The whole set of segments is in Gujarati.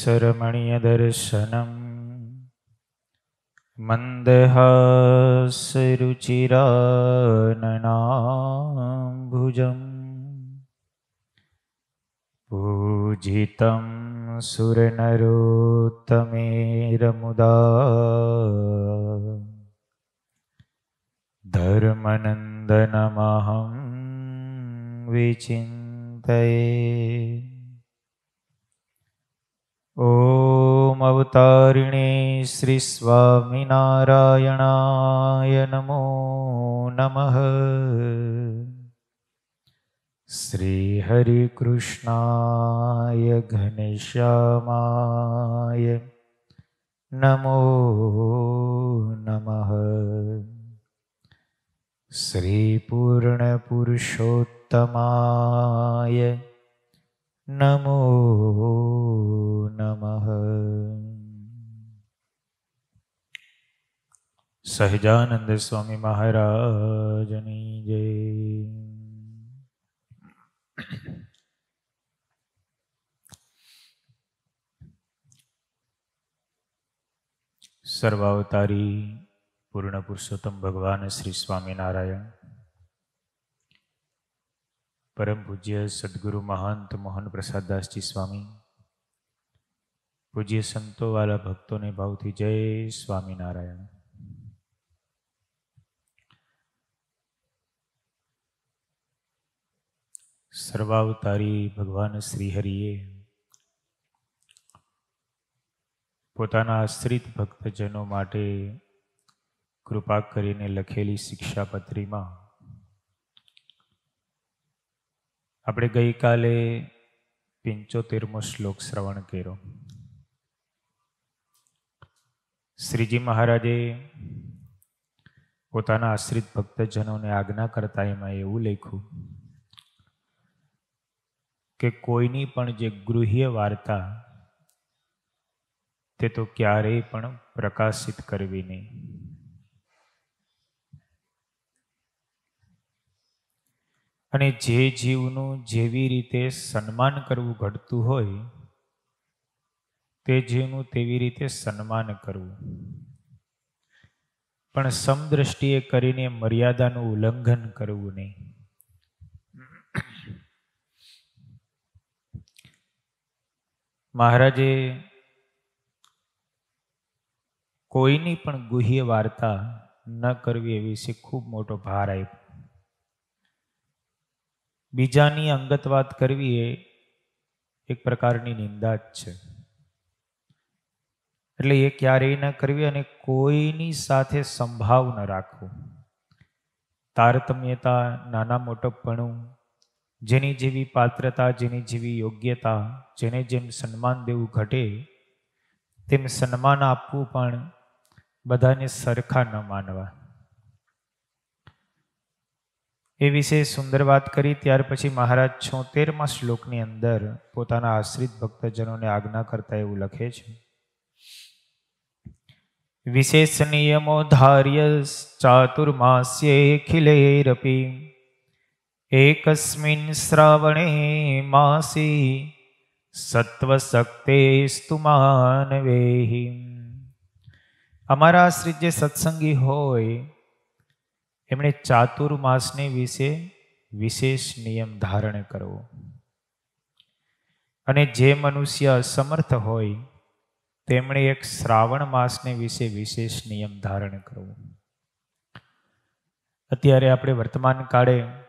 सरमणीयदर्शनम् मन्दहासरुचिराननाम्बुजम् पूजितं सुरनरोत्तमेरमुदा धर्मनन्दनमहं विचिन्तये। ओम अवतारिणे श्री स्वामिनारायणाय नमो नमः। श्री हरिकृष्णाय घनश्यामाय नमो नमः। श्री पूर्णपुरुषोत्तमाय नमो नमः। सहजानंद स्वामी महाराजनी जय। सर्वावतारी पूर्ण पुरुषोत्तम भगवान श्री स्वामीनारायण परम पूज्य सद्गुरु महंत मोहन प्रसाद दास जी स्वामी, पूज्य संतों वाला भक्तों ने भाव थी जय स्वामीनारायण। सर्वावतारी भगवान श्रीहरिए પોતાના આશ્રિત ભક્તજનો માટે કૃપા કરીને લખેલી શિક્ષાપત્રીમાં આપણે ગઈકાલે 75મો શ્લોક શ્રવણ કર્યો. શ્રીજી મહારાજે પોતાના આશ્રિત ભક્તજનોને આજ્ઞા કરતા એમાં એવું લખ્યું કે કોઈની પણ જે ગૃહ્ય વાર્તા તે તો ક્યારેય પણ પ્રકાશિત કરવી નહીં. અને જે જીવનું જેવી રીતે સન્માન કરવું ઘટતું હોય તે જીવનું તેવી રીતે સન્માન કરવું, પણ સમદ્રષ્ટિએ કરીને મર્યાદાનું ઉલ્લંઘન કરવું નહીં. મહારાજે કોઈની પણ ગુહ્ય વાર્તા ન કરવી એ વિશે ખૂબ મોટો ભાર આપ્યો. બીજાની અંગત વાત કરવી એ એક પ્રકારની નિંદા જ છે. એટલે એ ક્યારેય ન કરવી અને કોઈની સાથે સંભાવ ન રાખવું. તારતમ્યતા, નાના મોટપણું, જેની જેવી પાત્રતા, જેની જેવી યોગ્યતા, જેને જેમ સન્માન દેવું ઘટે તેમ સન્માન આપવું, પણ બધાને સરખા ન માનવા. એ વિશે સુંદર વાત કરી. ત્યાર પછી મહારાજ 76મા શ્લોકની અંદર પોતાના આશ્રિત ભક્તજનોને આજ્ઞા કરતા એવું લખે છે, વિશેષ નિયમો ધાર્ય ચાતુર્માસ્યેખિલેરપી એકસ્મિન શ્રાવણે માસી સત્વશક્તેસ્તુ માનવેહિ. અમારા આશ્રિત જે સત્સંગી હોય એમણે ચાતુર્માસને વિશે વિશેષ નિયમ ધારણ કરવો, અને જે મનુષ્ય અસમર્થ હોય તેમણે એક શ્રાવણ માસને વિશે વિશેષ નિયમ ધારણ કરવો. અત્યારે આપણે વર્તમાન કાળે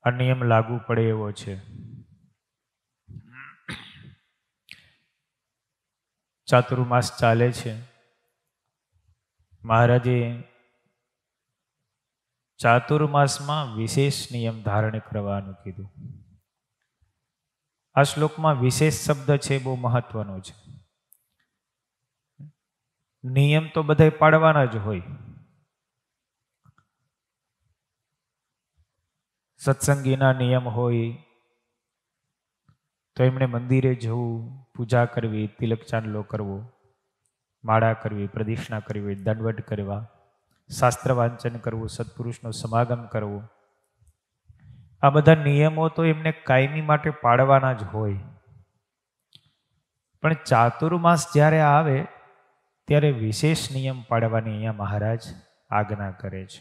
આ નિયમ લાગુ પડે એવો છે. ચાતુર્માસ ચાલે છે. મહારાજે ચાતુર્માસમાં વિશેષ નિયમ ધારણ કરવાનું કીધું. આ શ્લોકમાં વિશેષ શબ્દ છે, બહુ મહત્વનો છે. નિયમ તો બધા પાડવાના જ હોય. સત્સંગીના નિયમ હોય તો એમણે મંદિરે જવું, પૂજા કરવી, તિલક ચાંદલો કરવો, માળા કરવી, પ્રદક્ષિણા કરવી, દંડવટ કરવા, શાસ્ત્ર વાંચન કરવું, સત્પુરુષનો સમાગમ કરવો, આ બધા નિયમો તો એમને કાયમી માટે પાડવાના જ હોય. પણ ચાતુર્માસ જ્યારે આવે ત્યારે વિશેષ નિયમ પાડવાની અહીંયા મહારાજ આજ્ઞા કરે છે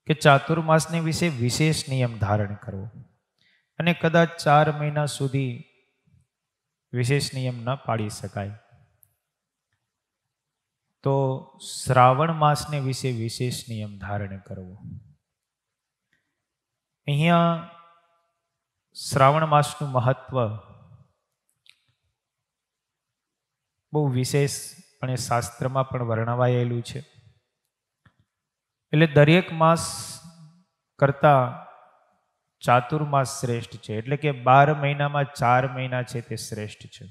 કે ચાતુર્માસને વિશે વિશેષ નિયમ ધારણ કરવો. અને કદાચ 4 મહિના સુધી વિશેષ નિયમ ન પાડી શકાય તો શ્રાવણ માસને વિશે વિશેષ નિયમ ધારણ કરવો. અહીંયા શ્રાવણ માસનું મહત્વ બહુ વિશેષપણે શાસ્ત્રમાં પણ વર્ણવાયેલું છે. એટલે દરેક માસ કરતા ચાતુર્માસ શ્રેષ્ઠ છે. એટલે કે 12 મહિનામાં 4 મહિના છે તે શ્રેષ્ઠ છે.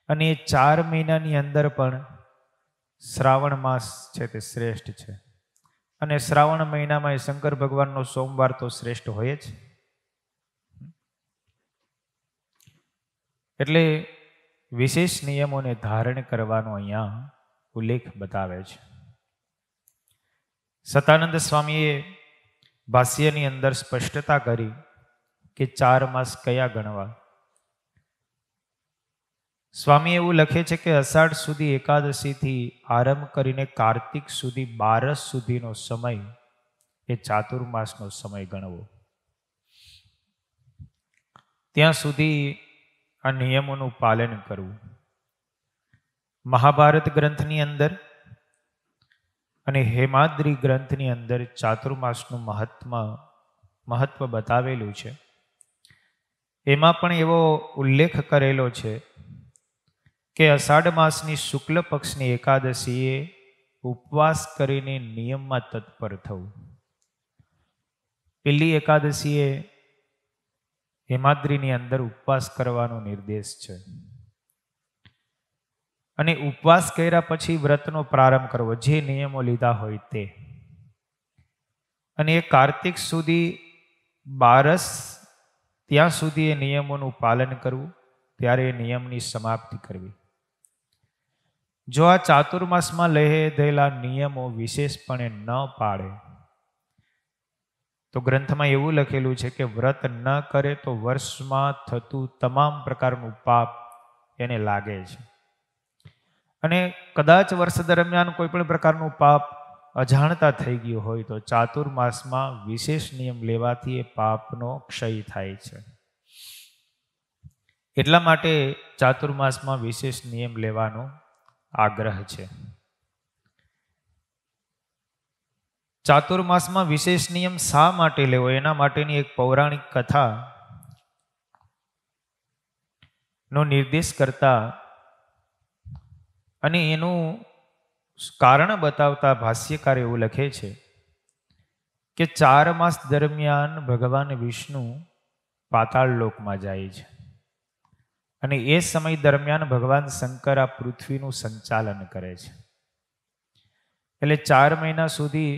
અને એ 4 મહિનાની અંદર પણ શ્રાવણ માસ છે તે શ્રેષ્ઠ છે. અને શ્રાવણ મહિનામાં શંકર ભગવાનનો સોમવાર તો શ્રેષ્ઠ હોય જ. એટલે વિશેષ નિયમોને ધારણ કરવાનો અહીંયા ઉલ્લેખ બતાવે છે. સતાનંદ સ્વામીએ ભાષ્યની અંદર સ્પષ્ટતા કરી કે 4 માસ કયા ગણવા. સ્વામી એવું લખે છે કે અષાઢ સુધી એકાદશીથી આરંભ કરીને કાર્તિક સુધી 12 સુધીનો સમય એ ચાતુર્માસનો સમય ગણવો. ત્યાં સુધી આ નિયમોનું પાલન કરવું. મહાભારત ગ્રંથની અંદર અને હેમાદ્રી ગ્રંથની અંદર ચાતુર્માસનું મહત્વ બતાવેલું છે. એમાં પણ એવો ઉલ્લેખ કરેલો છે કે અષાઢ માસની શુક્લ પક્ષની એકાદશીએ ઉપવાસ કરીને નિયમમાં તત્પર થવું. પહેલી એકાદશીએ હેમાદ્રીની અંદર ઉપવાસ કરવાનો નિર્દેશ છે. અને ઉપવાસ કર્યા પછી વ્રતનો પ્રારંભ કરવો, જે નિયમો લીધા હોય તે. અને એ કાર્તિક સુધી 12 ત્યાં સુધી એ નિયમોનું પાલન કરવું, ત્યારે એ નિયમની સમાપ્તિ કરવી. જો આ ચાતુર્માસમાં લીધેલા નિયમો વિશેષપણે ન પાડે તો ગ્રંથમાં એવું લખેલું છે કે વ્રત ન કરે તો વર્ષમાં થતું તમામ પ્રકારનું પાપ એને લાગે છે. અને કદાચ વર્ષ દરમિયાન કોઈ પણ પ્રકારનું પાપ અજાણતા થઈ ગયું હોય તો ચાતુર્માસમાં વિશેષ નિયમ લેવાથી એ પાપનો ક્ષય થાય છે. એટલા માટે ચાતુર્માસમાં વિશેષ નિયમ લેવાનો આગ્રહ છે. ચાતુર્માસમાં વિશેષ નિયમ શા માટે લેવો એના માટેની એક પૌરાણિક કથા નો નિર્દેશ કરતા અને એનું કારણ બતાવતા ભાષ્યકાર એવું લખે છે કે 4 માસ દરમિયાન ભગવાન વિષ્ણુ પાતાળ લોકમાં જાય છે. અને એ સમય દરમિયાન ભગવાન શંકર આ પૃથ્વીનું સંચાલન કરે છે. એટલે 4 મહિના સુધી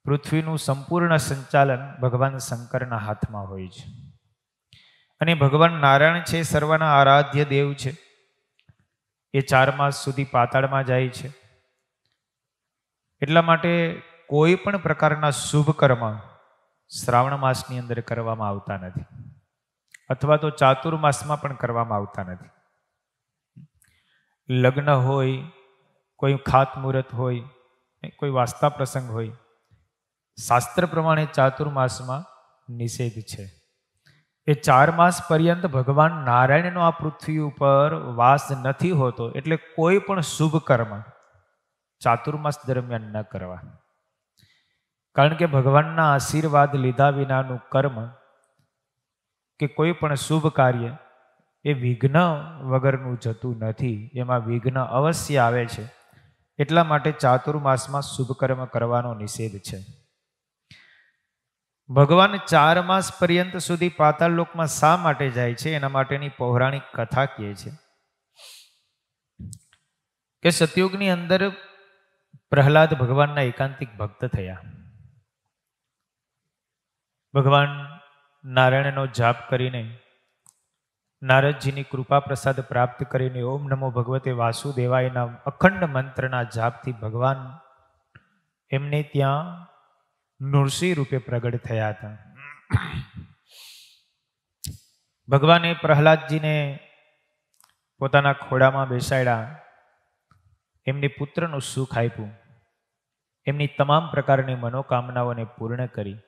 પૃથ્વીનું સંપૂર્ણ સંચાલન ભગવાન શંકરના હાથમાં હોય છે. અને ભગવાન નારાયણ છે, સર્વના આરાધ્ય દેવ છે. એ 4 માસ સુધી પાતાળમાં જાય છે. એટલા માટે કોઈ પણ પ્રકારના શુભ કર્મ શ્રાવણ માસની અંદર કરવામાં આવતા નથી, અથવા તો ચાતુર્માસમાં પણ કરવામાં આવતા નથી. લગ્ન હોય, કોઈ ખાતમુહૂર્ત હોય, કોઈ વાસ્તા પ્રસંગ હોય, શાસ્ત્ર પ્રમાણે ચાતુર્માસમાં નિષેધ છે. એ 4 માસ પર્યંત ભગવાન નારાયણનો આ પૃથ્વી ઉપર વાસ નથી હોતો. એટલે કોઈ પણ શુભ કર્મ ચાતુર્માસ દરમિયાન ન કરવા. કારણ કે ભગવાનના આશીર્વાદ લીધા વિનાનું કર્મ કે કોઈ પણ શુભ કાર્ય એ વિઘ્ન વગરનું જતું નથી, એમાં વિઘ્ન અવશ્ય આવે છે. એટલા માટે ચાતુર્માસમાં શુભ કર્મ કરવાનો નિષેધ છે. ભગવાન 4 માસ પર્યંત સુધી પાતાળ લોકમાં શા માટે જાય છે એના માટેની પૌરાણિક કથા કહે છે કે સતયુગની અંદર પ્રહલાદ ભગવાનના એકાંતિક ભક્ત થયા. ભગવાન નારાયણનો જાપ કરીને, નારદજીની કૃપા પ્રસાદ પ્રાપ્ત કરીને ઓમ નમો ભગવતે વાસુદેવાયના અખંડ મંત્રના જાપથી ભગવાન એમને ત્યાં નૃસિંહ રૂપે પ્રગટ થયા હતા. ભગવાને પ્રહલાદજીને પોતાના ખોળામાં બેસાડ્યા, એમને પુત્રનું સુખ આપ્યું, એમની તમામ પ્રકારની મનોકામનાઓને પૂર્ણ કરી.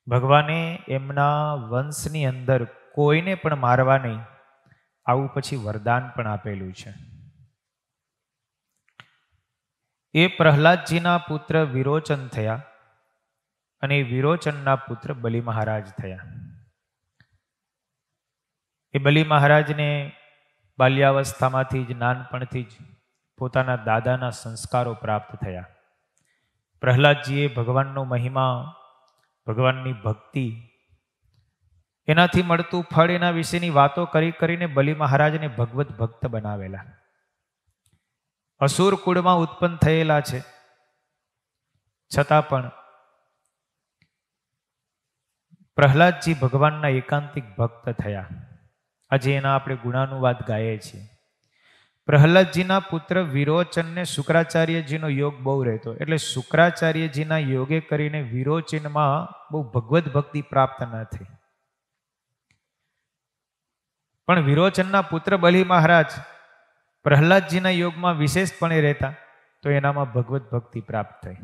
ભગવાને એમના વંશની અંદર કોઈને પણ મારવા નહીં, આવું પછી વરદાન પણ આપેલું છે. એ પ્રહલાદજીના પુત્ર વિરોચન થયા અને વિરોચનના પુત્ર બલિ મહારાજ થયા. એ બલિ મહારાજને બાલ્યાવસ્થામાંથી જ, નાનપણથી જ પોતાના દાદાના સંસ્કારો પ્રાપ્ત થયા. પ્રહલાદજીએ ભગવાનનો મહિમા, ભગવાનની ભક્તિ, એનાથી મળતું ફળ, એના વિશેની વાતો કરી કરીને બલિ મહારાજને ભગવત ભક્ત બનાવેલા. અસુર કુળમાં ઉત્પન્ન થયેલા છે, છતાં પણ પ્રહલાદજી ભગવાનના એકાંતિક ભક્ત થયા. આજે એના આપણે ગુણાનુવાદ ગાઈએ છીએ. પ્રહલાદજીના પુત્ર વિરોચનને શુક્રાચાર્યજીનો યોગ બહુ રહેતો, એટલે શુક્રાચાર્યજીના યોગે કરીને વિરોચનમાં બહુ ભગવત ભક્તિ પ્રાપ્ત ન થઈ. પણ વિરોચનના પુત્ર બલિ મહારાજ પ્રહલાદજીના યોગમાં વિશેષપણે રહેતા, તો એનામાં ભગવત ભક્તિ પ્રાપ્ત થઈ.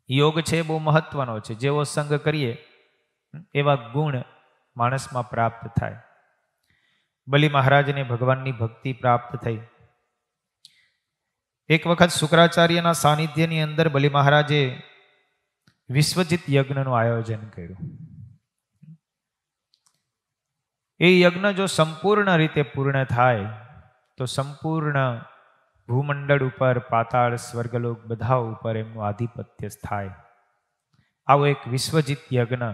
યોગ છે બહુ મહત્વનો છે. જેવો સંગ કરીએ એવા ગુણ માણસમાં પ્રાપ્ત થાય. બલિ મહારાજને ભગવાનની ભક્તિ પ્રાપ્ત થઈ. એક વખત શુક્રાચાર્યના સાનિધ્યની અંદર બલિ મહારાજે વિશ્વજીત યજ્ઞનું આયોજન કર્યું. એ યજ્ઞ જો સંપૂર્ણ રીતે પૂર્ણ થાય તો સંપૂર્ણ ભૂમંડળ ઉપર, પાતાળ, સ્વર્ગલોક બધા ઉપર એમનું આધિપત્ય થાય. આવો એક વિશ્વજીત યજ્ઞ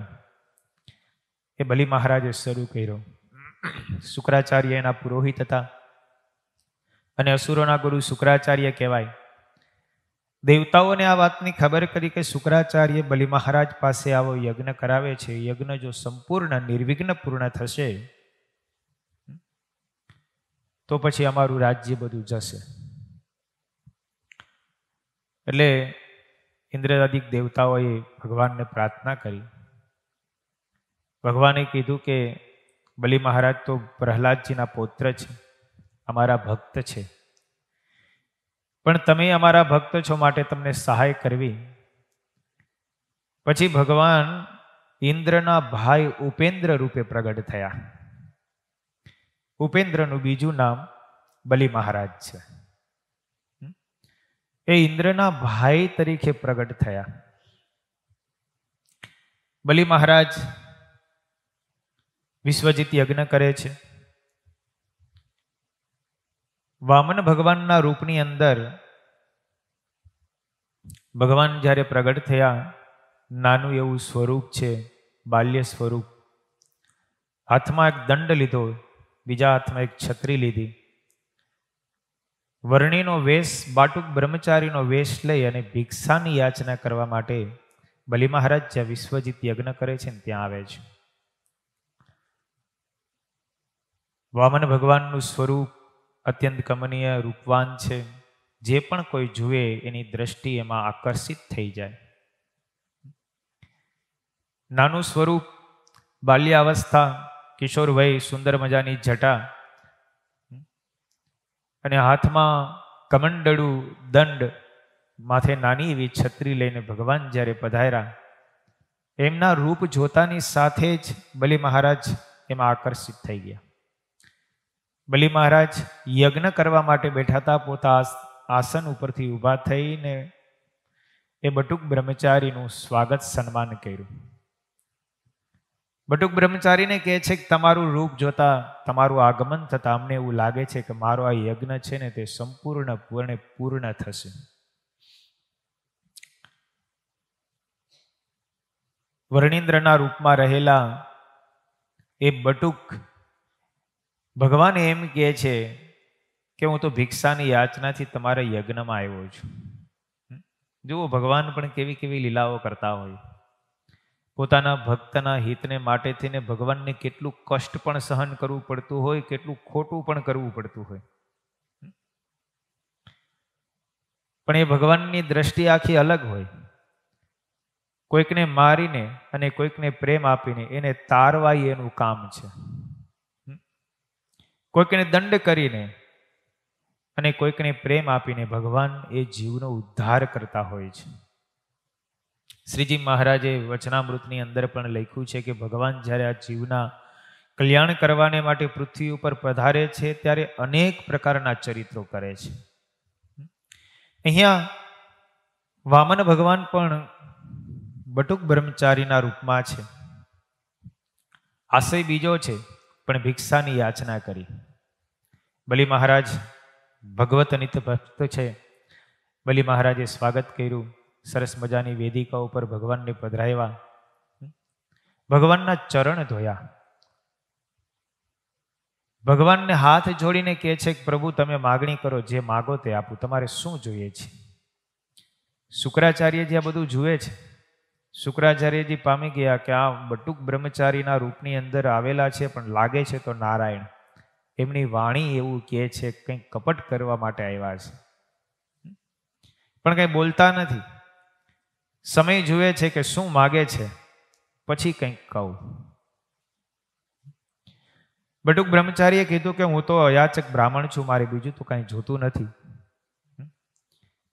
એ બલિ મહારાજે શરૂ કર્યો. શુક્રાચાર્ય એના પુરોહિત હતા અને અસુરોના ગુરુ શુક્રાચાર્ય કહેવાય. દેવતાઓને આ વાતની ખબર કરી કે શુક્રાચાર્ય બલિ મહારાજ પાસે આવો યજ્ઞ કરાવે છે. યજ્ઞ જો સંપૂર્ણ નિર્વિઘ્ન પૂર્ણ થશે તો પછી અમારું રાજ્ય બધું જશે. એટલે ઇન્દ્રાદિક દેવતાઓએ ભગવાનને પ્રાર્થના કરી. ભગવાને કીધું કે બલિ મહારાજ તો પ્રહલાદજીના પૌત્ર છે, અમારા ભક્ત છે, પણ તમે અમારા ભક્ત છો માટે તમને સહાય કરવી. પછી ભગવાન ઇન્દ્રના ભાઈ ઉપેન્દ્ર રૂપે પ્રગટ થયા. ઉપેન્દ્રનું બીજું નામ બલિ મહારાજ છે. એ ઇન્દ્રના ભાઈ તરીકે પ્રગટ થયા. બલિ મહારાજ વિશ્વજીત યજ્ઞ કરે છે. વામન ભગવાનના રૂપની અંદર ભગવાન જ્યારે પ્રગટ થયા, નાનું એવું સ્વરૂપ છે, બાલ્ય સ્વરૂપ. હાથમાં એક દંડ લીધો, બીજા હાથમાં એક છત્રી લીધી. વર્ણિનો વેશ, બાટુક બ્રહ્મચારીનો વેશ લઈ અને ભિક્ષાની યાચના કરવા માટે બલિ મહારાજ જ્યાં વિશ્વજીત યજ્ઞ કરે છે ને ત્યાં આવે છે. વામન ભગવાનનું સ્વરૂપ અત્યંત કમનીય, રૂપવાન છે. જે પણ કોઈ જુએ એની દ્રષ્ટિ એમાં આકર્ષિત થઈ જાય. નાનું સ્વરૂપ, બાલ્યાવસ્થા, કિશોર વય, સુંદર મજાની જટા અને હાથમાં કમંડળું દંડ, માથે નાની એવી છત્રી લઈને ભગવાન જ્યારે પધાર્યા, એમના રૂપ જોતાની સાથે જ બલિ મહારાજ એમાં આકર્ષિત થઈ ગયા. બલિ મહારાજ યજ્ઞ કરવા માટે બેઠા હતા. પોતા આસન ઉપરથી ઊભા થઈને એ બટુક બ્રહ્મચારીનું સ્વાગત સન્માન કર્યું. બટુક બ્રહ્મચારીને કહે છે કે તમારું રૂપ જોતા, તમારું આગમન થતા અમને એવું લાગે છે કે મારો આ યજ્ઞ છે ને તે સંપૂર્ણપણે પૂર્ણ થશે. વર્ણિન્દ્રના રૂપમાં રહેલા એ બટુક ભગવાન એમ કહે છે કે હું તો ભિક્ષાની યાચનાથી તમારા યજ્ઞમાં આવ્યો છું. જુઓ, ભગવાન પણ કેવી કેવી લીલાઓ કરતા હોય. પોતાના ભક્તના હિતને માટે થઈને ભગવાનને કેટલું કષ્ટ પણ સહન કરવું પડતું હોય, કેટલું ખોટું પણ કરવું પડતું હોય. પણ એ ભગવાનની દ્રષ્ટિ આખી અલગ હોય. કોઈકને મારીને અને કોઈકને પ્રેમ આપીને એને તારવા એનું કામ છે. કોઈકને દંડ કરીને અને કોઈકને પ્રેમ આપીને ભગવાન એ જીવનો ઉદ્ધાર કરતા હોય છે. શ્રીજી મહારાજે વચનામૃતની અંદર પણ લખ્યું છે કે ભગવાન જ્યારે આ જીવના કલ્યાણ કરવાને માટે પૃથ્વી ઉપર પધારે છે ત્યારે અનેક પ્રકારના ચરિત્રો કરે છે. અહીંયા વામન ભગવાન પણ બટુક બ્રહ્મચારીના રૂપમાં છે. આશય બીજો છે, પણ ભિક્ષાની યાચના કરી. બલિ મહારાજ ભગવત નિત ભક્ત છે. બલિ મહારાજે સ્વાગત કર્યું. સરસ મજાની વેદિકા ઉપર ભગવાનને પધરાવ્યા. ભગવાનના ચરણ ધોયા. ભગવાનને હાથ જોડીને કહે છે કે પ્રભુ તમે માગણી કરો, જે માગો તે આપું, તમારે શું જોઈએ છે? શુક્રાચાર્યજી આ બધું જુએ છે. શુક્રાચાર્યજી પામી ગયા કે આ બટુક બ્રહ્મચારીના રૂપની અંદર આવેલા છે, પણ લાગે છે તો નારાયણ. એમની વાણી એવું કહે છે કંઈક કપટ કરવા માટે આવ્યા છે, પણ કંઈ બોલતા નથી. સમય જુએ છે કે શું માગે છે, પછી કંઈક કહું. બટુક બ્રહ્મચારીએ કીધું કે હું તો અયાચક બ્રાહ્મણ છું, મારે બીજું તો કાંઈ જોતું નથી.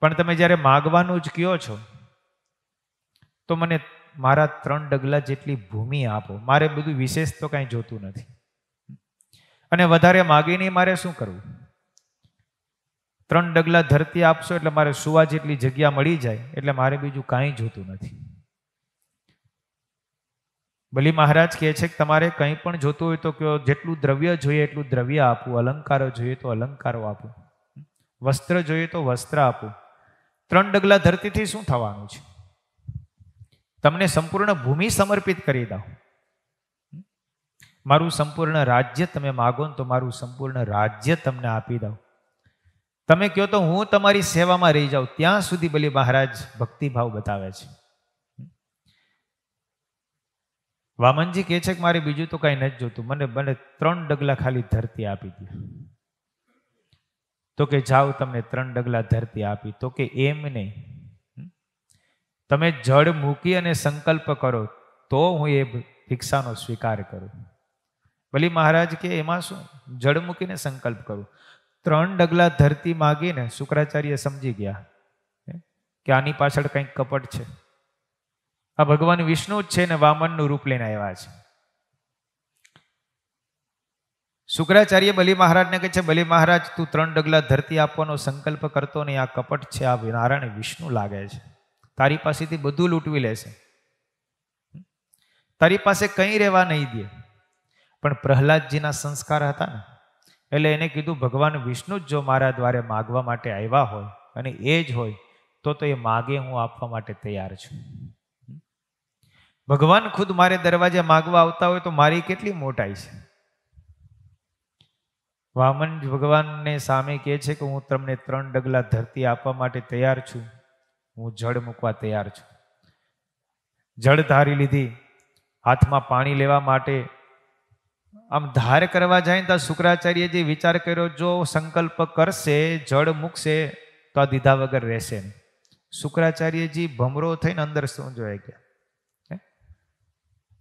પણ તમે જ્યારે માગવાનું જ કહો છો તો મને મારા 3 ડગલા જેટલી ભૂમિ આપો, મારે બધું વિશેષ તો કાંઈ જોતું નથી. અને વધારે માગીને મારે શું કરવું? 3 ડગલા ધરતી આપશો એટલે મારે સુવા જેટલી જગ્યા મળી જાય, એટલે મારે બીજું કાંઈ જોતું નથી. બલિ મહારાજ કહે છે કે તમારે કંઈ પણ જોતું હોય તો કહો, જેટલું દ્રવ્ય જોઈએ એટલું દ્રવ્ય આપું, અલંકારો જોઈએ તો અલંકારો આપું, વસ્ત્ર જોઈએ તો વસ્ત્ર આપું. 3 ડગલા ધરતીથી શું થવાનું છે? તમને સંપૂર્ણ ભૂમિ સમર્પિત કરી દઉં. મારું સંપૂર્ણ રાજ્ય તમે માગો ને તો મારું સંપૂર્ણ રાજ્ય તમને આપી દઉં. તમે કહો તો હું તમારી સેવામાં રહી જાઉં. ત્યાં સુધી બલિ મહારાજ ભક્તિભાવ બતાવે છે. વામનજી કહે છે કે મારે બીજું તો કાંઈ નથી જોતું, મને 3 ડગલા ખાલી ધરતી આપી દે. તો કે જાઓ, તમને 3 ડગલા ધરતી આપી. તો કે એમ નહીં, તમે જળ મૂકી અને સંકલ્પ કરો તો હું એ ભિક્ષાનો સ્વીકાર કરું. બલિ મહારાજ કે એમાં શું, જળ મૂકીને સંકલ્પ કરું. 3 ડગલા ધરતી માગીને શુક્રાચાર્ય સમજી ગયા કે આની પાછળ કંઈક કપટ છે. આ ભગવાન વિષ્ણુ જ છે ને વામનનું રૂપ લઈને આવ્યા છે. શુક્રાચાર્ય બલિ મહારાજને કહે છે, બલિ મહારાજ તું 3 ડગલા ધરતી આપવાનો સંકલ્પ કરતો નહીં, આ કપટ છે, આ નારાયણ વિષ્ણુ લાગે છે, તારી પાસેથી બધું લૂંટવી લેશે, તારી પાસે કંઈ રહેવા નહીં દે. પણ પ્રહલાદજીના સંસ્કાર હતા ને, એટલે એને કીધું ભગવાન વિષ્ણુ જ જો મારા દ્વારે માગવા માટે આવ્યા હોય અને એ જ હોય તો એ માગે હું આપવા માટે તૈયાર છું. ભગવાન ખુદ મારે દરવાજે માગવા આવતા હોય તો મારી કેટલી મોટાઈ છે. વામન ભગવાનને સામે કહે છે કે હું તમને 3 ડગલા ધરતી આપવા માટે તૈયાર છું, હું જળ મૂકવા તૈયાર છું. જળ ધારી લીધી, હાથમાં પાણી લેવા માટે આમ ધાર કરવા જાય તો શુક્રાચાર્યજી વિચાર કર્યો, જો સંકલ્પ કરશે, જળ મૂકશે તો આ દીધા વગર રહેશે નહીં. શુક્રાચાર્યજી ભમરો થઈને અંદર શું જોઈ ગયા,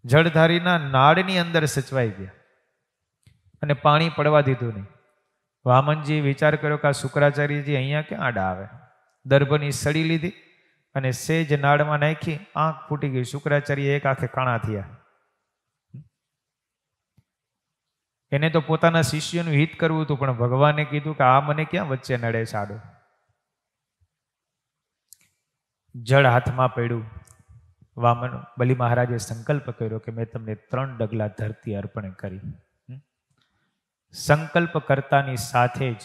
જળધારીના નાળની અંદર સચવાઈ ગયા અને પાણી પડવા દીધું નહીં. વામનજી વિચાર કર્યો કે આ શુક્રાચાર્યજી અહીંયા ક્યાં આડા આવે. દર્ભની સડી લીધી અને સેજ નાળમાં નાખી, આંખ ફૂટી ગઈ. શુક્રાચાર્ય એક આંખે કાણા થયા. એને તો પોતાના શિષ્યનું હિત કરવું હતું, પણ ભગવાને કીધું કે આ મને ક્યાં વચ્ચે નડે સાડો. જળ હાથમાં પડ્યું. વામન બલિ મહારાજે સંકલ્પ કર્યો કે મેં તમને 3 ડગલા ધરતી અર્પણ કરી. સંકલ્પ કરતાની સાથે જ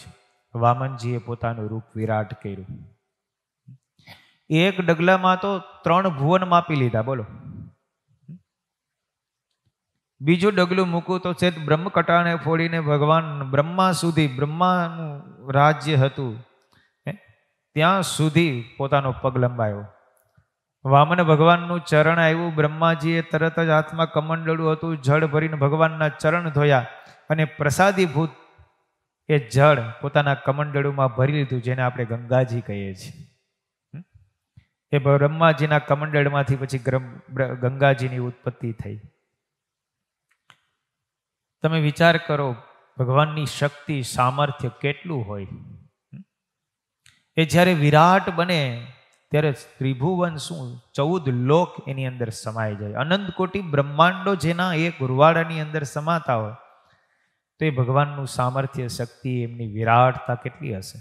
વામનજીએ પોતાનું રૂપ વિરાટ કર્યું. 1 ડગલામાં તો 3 ભુવન માપી લીધા. બોલો, બીજું ડગલું મૂકું તો છે બ્રહ્મકટાને ફોડીને ભગવાન બ્રહ્મા સુધી, બ્રહ્માનું રાજ્ય હતું ત્યાં સુધી પોતાનો પગ લંબાયો. વામન ભગવાનનું ચરણ આવ્યું. બ્રહ્માજીએ તરત જ હાથમાં કમંડળું હતું, જળ ભરીને ભગવાનના ચરણ ધોયા અને પ્રસાદીભૂત એ જળ પોતાના કમંડળુમાં ભરી લીધું, જેને આપણે ગંગાજી કહીએ છીએ. એ બ્રહ્માજીના કમંડળમાંથી પછી ગંગાજીની ઉત્પત્તિ થઈ. તમે વિચાર કરો, ભગવાનની શક્તિ સામર્થ્ય કેટલું હોય. એ જ્યારે વિરાટ બને ત્યારે ત્રિભુવન શું 14 લોક એની અંદર સમાઈ જાય. અનંત કોટી બ્રહ્માંડો જેના એક ગુરવાડાની અંદર સમાતા હોય તો એ ભગવાનનું સામર્થ્ય, શક્તિ, એમની વિરાટતા કેટલી હશે.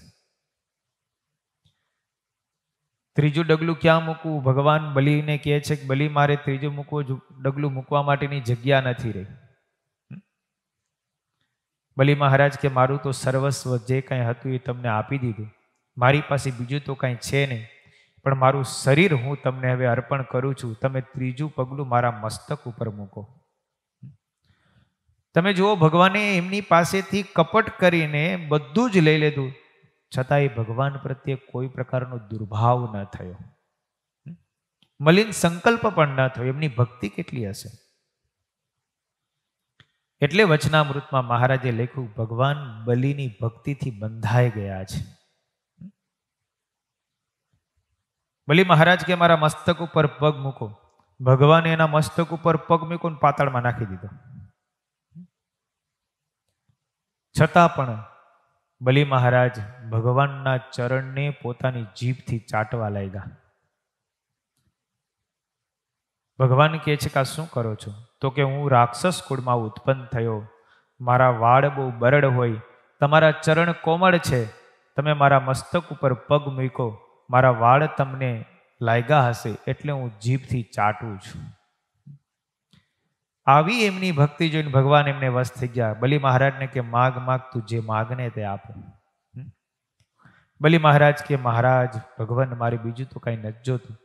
ત્રીજું ડગલું ક્યાં મૂકવું? ભગવાન બલિને કહે છે કે બલિ, મારે ત્રીજું ડગલું મૂકવા માટેની જગ્યા નથી રહી. બલિ મહારાજ કે મારું તો સર્વસ્વ જે કંઈ હતું એ તમને આપી દીધું, મારી પાસે બીજું તો કંઈ છે નહીં, પણ મારું શરીર હું તમને હવે અર્પણ કરું છું, તમે ત્રીજું પગલું મારા મસ્તક ઉપર મૂકો. તમે જુઓ, ભગવાને એમની પાસેથી કપટ કરીને બધું જ લઈ લીધું, છતાં એ ભગવાન પ્રત્યે કોઈ પ્રકારનો દુર્ભાવ ન થયો, મલિન સંકલ્પ પણ ન થયો. એમની ભક્તિ કેટલી હશે. એટલે વચનામૃતમાં મહારાજે લખ્યું, ભગવાન બલિની ભક્તિથી બંધાઈ ગયા છે. બલિ મહારાજ કે મારા મસ્તક ઉપર પગ મૂકો. ભગવાને એના મસ્તક ઉપર પગ મૂકીને પાતાળમાં નાખી દીધો. છતાં પણ બલિ મહારાજ ભગવાનના ચરણને પોતાની જીભથી ચાટવા લાગ્યા. ભગવાન કહે છે કે આ શું કરો છો? તો કે હું રાક્ષસ કુળમાં ઉત્પન્ન થયો, મારા વાળ બહુ બરડ હોય, તમારા ચરણ કોમળ છે, તમે મારા મસ્તક ઉપર પગ મૂકો, મારા વાળ તમને લાગ્યા હશે એટલે હું જીભથી ચાટું છું. આવી એમની ભક્તિ જોઈને ભગવાન એમને વશ થઈ ગયા. બલિ મહારાજને કે માગ માગ, તું જે માગને તે આપો. બલિ મહારાજ કે મહારાજ, ભગવાન મારે બીજું તો કઈ નથી જોતું,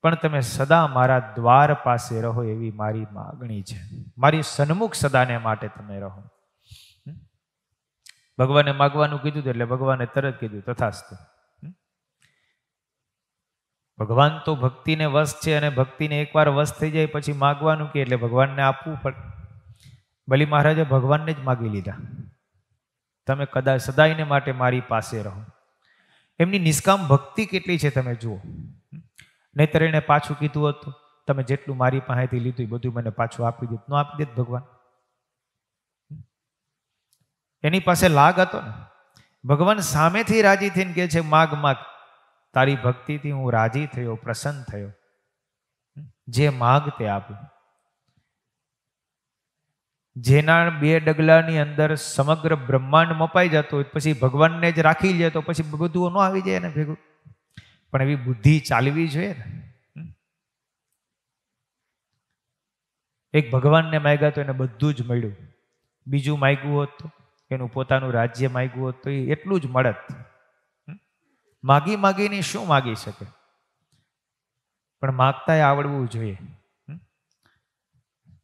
પણ તમે સદા મારા દ્વાર પાસે રહો એવી મારી માગણી છે, મારી સન્મુખ સદાને માટે તમે રહો. ભગવાને માગવાનું કીધું એટલે ભગવાને તરત કીધું તથાસ્તુ. ભગવાન તો ભક્તિને વશ છે, અને ભક્તિને એકવાર વશ થઈ જાય પછી માગવાનું કે એટલે ભગવાનને આપવું પડે. બલિ મહારાજે ભગવાનને જ માગી લીધા, તમે કદાચ સદાયને માટે મારી પાસે રહો. એમની નિષ્કામ ભક્તિ કેટલી છે તમે જુઓ. નહીતર એને પાછું કીધું હતું, તમે જેટલું મારી પાસેથી લીધું એ બધું મને પાછું આપી દીધું, ન આપી દેત ભગવાન. એની પાસે લાગ હતો ને. ભગવાન સામેથી રાજી થઈને કહે છે માગ માગ, તારી ભક્તિથી હું રાજી થયો, પ્રસન્ન થયો, જે માગ તે આપ્યું. જેના 2 ડગલાની અંદર સમગ્ર બ્રહ્માંડ મપાઈ જતો હોય પછી ભગવાનને જ રાખી લે તો પછી બધું ન આવી જાય ને ભેગું. પણ એવી બુદ્ધિ ચાલવી જોઈએ ને. એક ભગવાનને માગ્યા તો એને બધું જ મળ્યું, બીજું માગ્યું હોત તો એનું પોતાનું રાજ્ય માગ્યું હોત તો એ એટલું જ મળત. માગી માગીને શું માગી શકે? પણ માગતા આવડવું જોઈએ.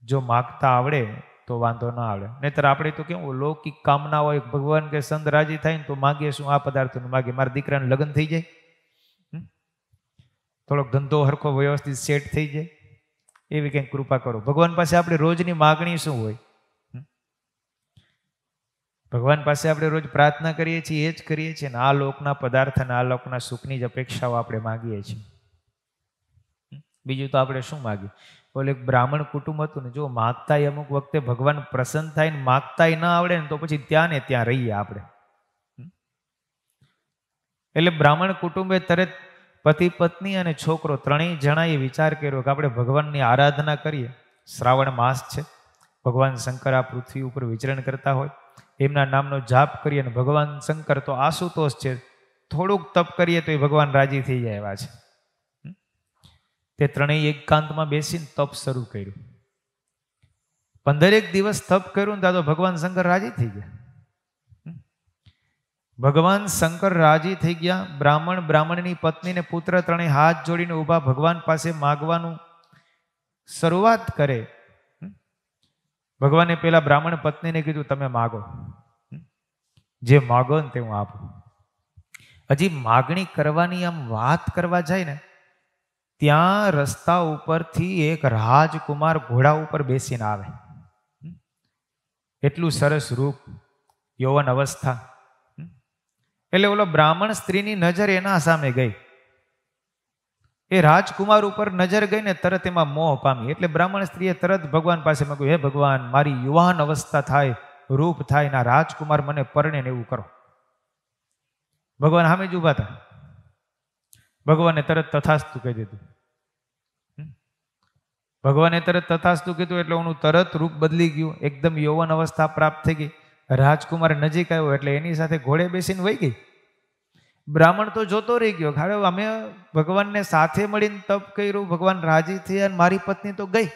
જો માગતા આવડે તો વાંધો ના આવડે. નહીતર આપણે તો કેવું લૌકિક કામના હોય, ભગવાન કે સંત રાજી થાય ને તો માગીએ શું? આ પદાર્થોને માગીએ, મારા દીકરાને લગ્ન થઈ જાય, થોડોક ધંધો હરખો વ્યવસ્થિત સેટ થઈ જાય, એવી કંઈક કૃપા કરો. ભગવાન પાસે આપણે રોજની માગણી શું હોય? ભગવાન પાસે આપણે રોજ પ્રાર્થના કરીએ છીએ, એ જ કરીએ છીએ ને. આ લોકના પદાર્થ અને આ લોકના સુખની જ અપેક્ષાઓ આપણે માગીએ છીએ. બીજું તો આપણે શું માગીએ? બોલે એક બ્રાહ્મણ કુટુંબ હતું ને, જો માગતા અમુક વખતે ભગવાન પ્રસન્ન થાય ને માગતા ના આવડે ને તો પછી ત્યાં ને ત્યાં રહીએ આપણે. એટલે બ્રાહ્મણ કુટુંબે તરત પતિ પત્ની અને છોકરો ત્રણેય જણાએ વિચાર કર્યો કે આપણે ભગવાનની આરાધના કરીએ. શ્રાવણ માસ છે, ભગવાન શંકર આ પૃથ્વી ઉપર વિચરણ કરતા હોય, એમના નામનો જાપ કરીએ. અને ભગવાન શંકર તો આશુતોષ છે, થોડુંક તપ કરીએ તો એ ભગવાન રાજી થઈ જાય એવા છે. તે ત્રણેય એકાંતમાં બેસીને તપ શરૂ કર્યું. 15 દિવસ તપ કર્યું ને તો ભગવાન શંકર રાજી થઈ ગયા. ભગવાન શંકર રાજી થઈ ગયા. બ્રાહ્મણ, બ્રાહ્મણની પત્નીને પુત્ર ત્રણેય હાથ જોડીને ઊભા ભગવાન પાસે માગવાનું શરૂઆત કરે. ભગવાને પેલા બ્રાહ્મણ પત્નીને કીધું તમે માગો, જે માગો ને તે હું આપું. હજી માગણી કરવાની આમ વાત કરવા જાય ને ત્યાં રસ્તા ઉપરથી એક રાજકુમાર ઘોડા ઉપર બેસીને આવે. એટલું સરસ રૂપ, યૌવન અવસ્થા. એટલે ઓલો બ્રાહ્મણ સ્ત્રીની નજર એના સામે ગઈ. એ રાજકુમાર ઉપર નજર ગઈ ને તરત એમાં મોહ પામી. એટલે બ્રાહ્મણ સ્ત્રીએ તરત ભગવાન પાસે માગ્યું, હે ભગવાન, મારી યુવાન અવસ્થા થાય, રૂપ થાય, ના રાજકુમાર મને પરણે ને એવું કરો. ભગવાન સામે જ ઉભા હતા. ભગવાને તરત તથાસ્તુ કહી દીધું. ભગવાને તરત તથાસ્તુ કીધું એટલે એનું તરત રૂપ બદલી ગયું, એકદમ યૌવન અવસ્થા પ્રાપ્ત થઈ ગઈ. રાજકુમાર નજીક આવ્યો એટલે એની સાથે ઘોડે બેસીને વહી ગઈ. બ્રાહ્મણ તો જોતો રહી ગયો, ખાડે અમે ભગવાનને સાથે મળીને તપ કર્યું, ભગવાન રાજી થયા, મારી પત્ની તો ગઈ.